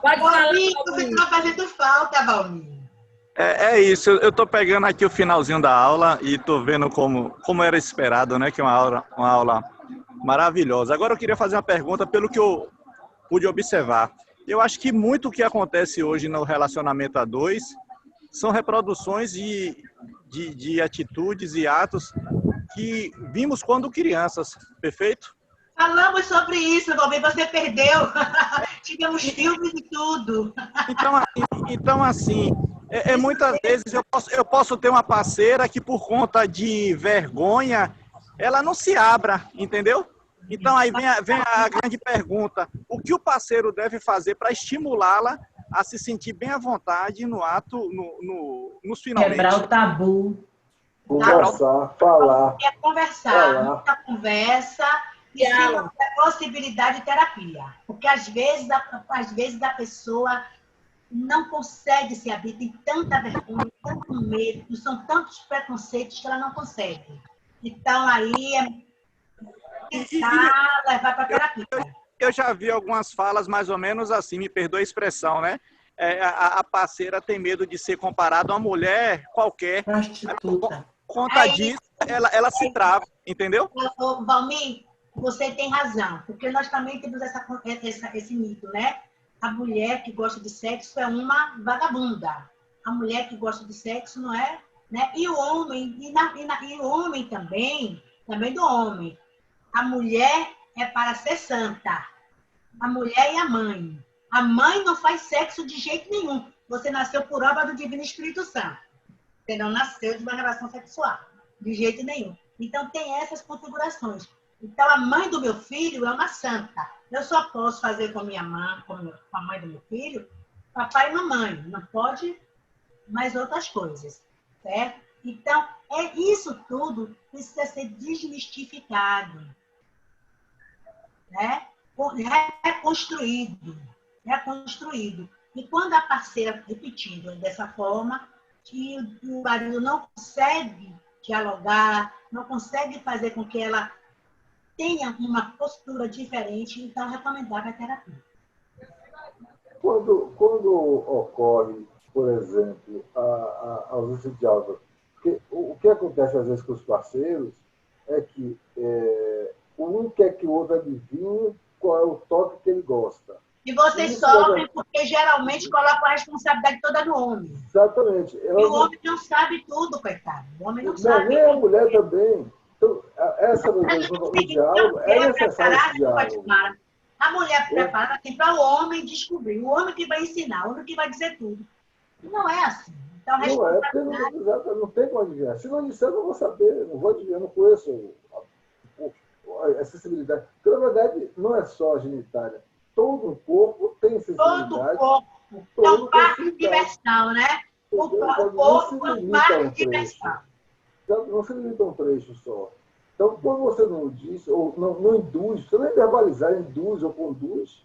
Pode falar, Valmir, você está fazendo falta, Valmir. É isso, eu estou pegando aqui o finalzinho da aula e estou vendo como era esperado, né? Que é uma aula maravilhosa. Agora eu queria fazer uma pergunta pelo que eu pude observar. Eu acho que muito o que acontece hoje no relacionamento a dois são reproduções de atitudes e atos que vimos quando crianças, perfeito? Falamos sobre isso, Valmir, você perdeu. Tivemos filmes e tudo. Então assim, muitas vezes eu posso ter uma parceira que por conta de vergonha, ela não se abra, entendeu? Então aí vem a grande pergunta, o que o parceiro deve fazer para estimulá-la a se sentir bem à vontade no ato, nos finalmente? Quebrar o tabu. Conversar, falar. É conversar, muita conversa e a possibilidade de terapia. Porque às vezes a pessoa não consegue se abrir, tem tanta vergonha, tanto medo, são tantos preconceitos que ela não consegue. Então aí é tentar levar para a terapia. Eu já vi algumas falas mais ou menos assim, me perdoa a expressão, né? A parceira tem medo de ser comparada a uma mulher qualquer. Prostituta. Por conta disso, ela se trava, entendeu? Valmir, você tem razão, porque nós também temos esse mito, né? A mulher que gosta de sexo é uma vagabunda. A mulher que gosta de sexo não é, né? E o homem, e o homem também do homem. A mulher é para ser santa. A mulher e a mãe. A mãe não faz sexo de jeito nenhum. Você nasceu por obra do Divino Espírito Santo. Você não nasceu de uma relação sexual, de jeito nenhum. Então, tem essas configurações. Então, a mãe do meu filho é uma santa. Eu só posso fazer com minha mãe, com a mãe do meu filho, papai e mamãe. Não pode mais outras coisas, certo? Então, isso tudo precisa ser desmistificado, né? Reconstruído. E quando a parceira, repetindo dessa forma, que o marido não consegue dialogar, não consegue fazer com que ela tenha uma postura diferente, então recomendar a terapia. Quando ocorre, por exemplo, a ausência de diálogo, porque o que acontece às vezes com os parceiros é que um quer que o outro adivinhe qual é o toque que ele gosta. E vocês sofrem porque geralmente colocam a responsabilidade toda no homem. Exatamente. E o homem não sabe tudo, coitado. O homem não sabe. Nem a mulher também. Então, essa do diálogo é necessário esse diálogo. A mulher prepara assim, para o homem descobrir. O homem que vai ensinar, o homem que vai dizer tudo. Não é assim. Então, não tem como adivinhar. Se não disser, eu não vou saber. Não vou adivinhar, não conheço a sensibilidade. Porque, na verdade, não é só a genitália. Todo o corpo tem sensibilidade. Todo o corpo. É um parque de diversão, né? O corpo é um parque de diversão. Não se limita a um trecho só. Então, quando você não diz, ou não induz, você nem verbalizar, induz ou conduz,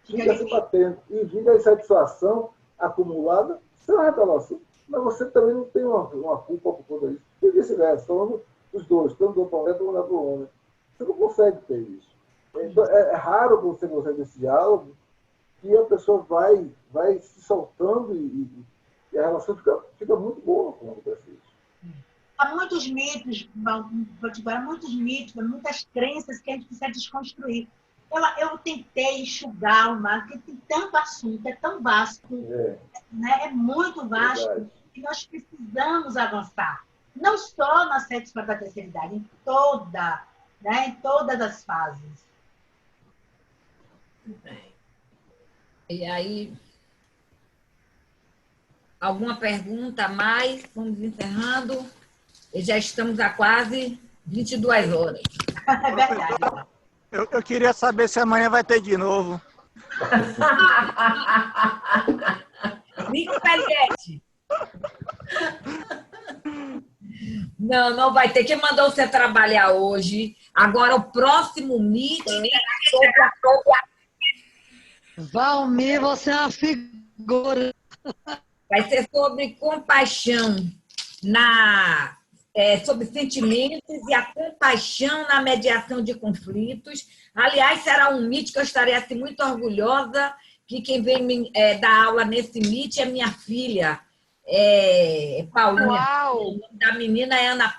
fica se batendo. E vinda a insatisfação acumulada, você vai estar assim. Mas você também não tem uma culpa por conta disso. E vice-versa, falando os dois, tanto do mulher quanto do homem. Você não consegue ter isso. Então, é raro você conseguir esse diálogo e a pessoa vai se soltando e a relação fica muito boa quando acontece isso. Há muitos mitos, muitas crenças que a gente precisa desconstruir. Eu tentei enxugar o mar, porque tem tanto assunto, é tão vasto, né? É muito vasto, que nós precisamos avançar. Não só na sexo da terceira idade, em todas as fases. E aí, alguma pergunta a mais? Vamos encerrando. E já estamos a quase 22 horas. É verdade. Eu queria saber se amanhã vai ter de novo. Nico Peliette. Não vai ter. Quem mandou você trabalhar hoje? Agora, o próximo meeting será sobre a... Valmir, você é uma figura. Vai ser sobre compaixão, sobre sentimentos e a compaixão na mediação de conflitos. Aliás, será um meeting que eu estarei assim, muito orgulhosa, que quem vem dar aula nesse meeting é minha filha, Paulinha. Uau! O nome da menina é Ana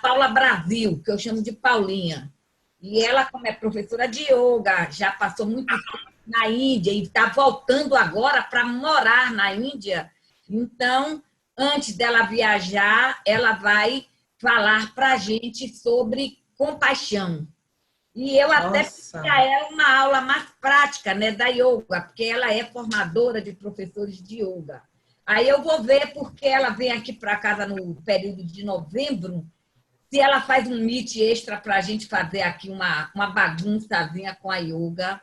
Paula Brasil, que eu chamo de Paulinha. E ela, como é professora de yoga, já passou muito tempo na Índia e está voltando agora para morar na Índia. Então, antes dela viajar, ela vai falar para a gente sobre compaixão. E eu até fiz para ela uma aula mais prática, né, da yoga, porque ela é formadora de professores de yoga. Aí eu vou ver, porque ela vem aqui para casa no período de novembro, se ela faz um meet extra para a gente fazer aqui uma bagunçazinha com a yoga.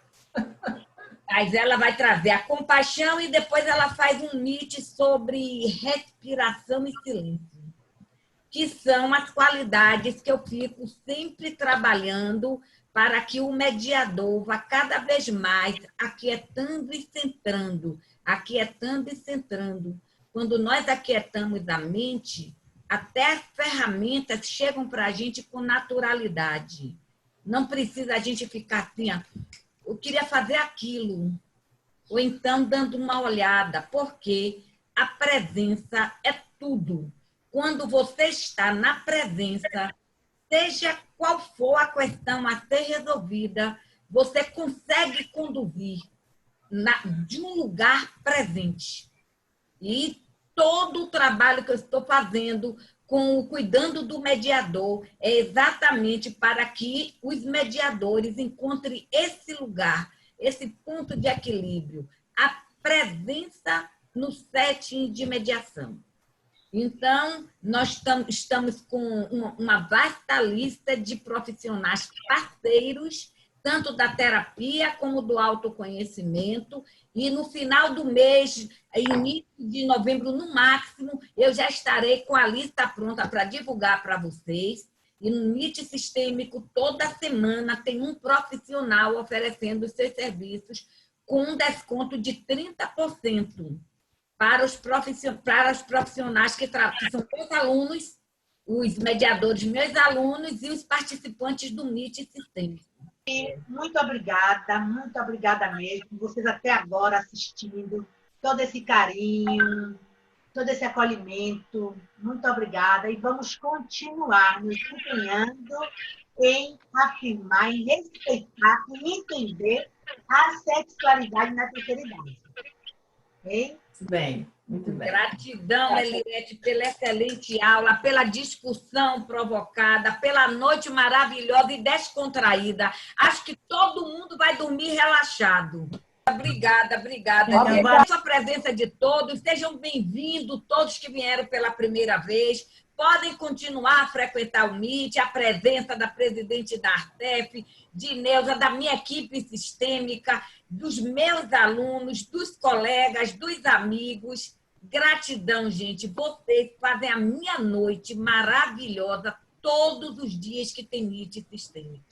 Mas ela vai trazer a compaixão e depois ela faz um meet sobre respiração e silêncio, que são as qualidades que eu fico sempre trabalhando para que o mediador vá cada vez mais aquietando e centrando, aquietando e centrando. Quando nós aquietamos a mente, até as ferramentas chegam para a gente com naturalidade. Não precisa a gente ficar assim, eu queria fazer aquilo, ou então dando uma olhada, porque a presença é tudo. Quando você está na presença, seja qual for a questão a ser resolvida, você consegue conduzir de um lugar presente. E todo o trabalho que eu estou fazendo, cuidando do mediador, é exatamente para que os mediadores encontrem esse lugar, esse ponto de equilíbrio, a presença no setting de mediação. Então, nós estamos com uma vasta lista de profissionais parceiros, tanto da terapia como do autoconhecimento, e no final do mês, início de novembro, no máximo, eu já estarei com a lista pronta para divulgar para vocês. E no Meet Sistêmico, toda semana, tem um profissional oferecendo os seus serviços com um desconto de 30% para os profissionais que são meus alunos, os mediadores meus alunos e os participantes do Meet Sistêmico. Muito obrigada mesmo. Vocês até agora assistindo, todo esse carinho, todo esse acolhimento. Muito obrigada. E vamos continuar nos empenhando em afirmar, em respeitar e entender a sexualidade na terceira idade. Okay? Muito bem. Gratidão, Eliette, pela excelente aula, pela discussão provocada, pela noite maravilhosa e descontraída. Acho que todo mundo vai dormir relaxado. Obrigada. A sua presença de todos. Sejam bem-vindos todos que vieram pela primeira vez. Podem continuar a frequentar o Meet, a presença da presidente da Artef, de Neuza, da minha equipe sistêmica, dos meus alunos, dos colegas, dos amigos. Gratidão, gente. Vocês fazem a minha noite maravilhosa todos os dias que tem Meet sistêmico.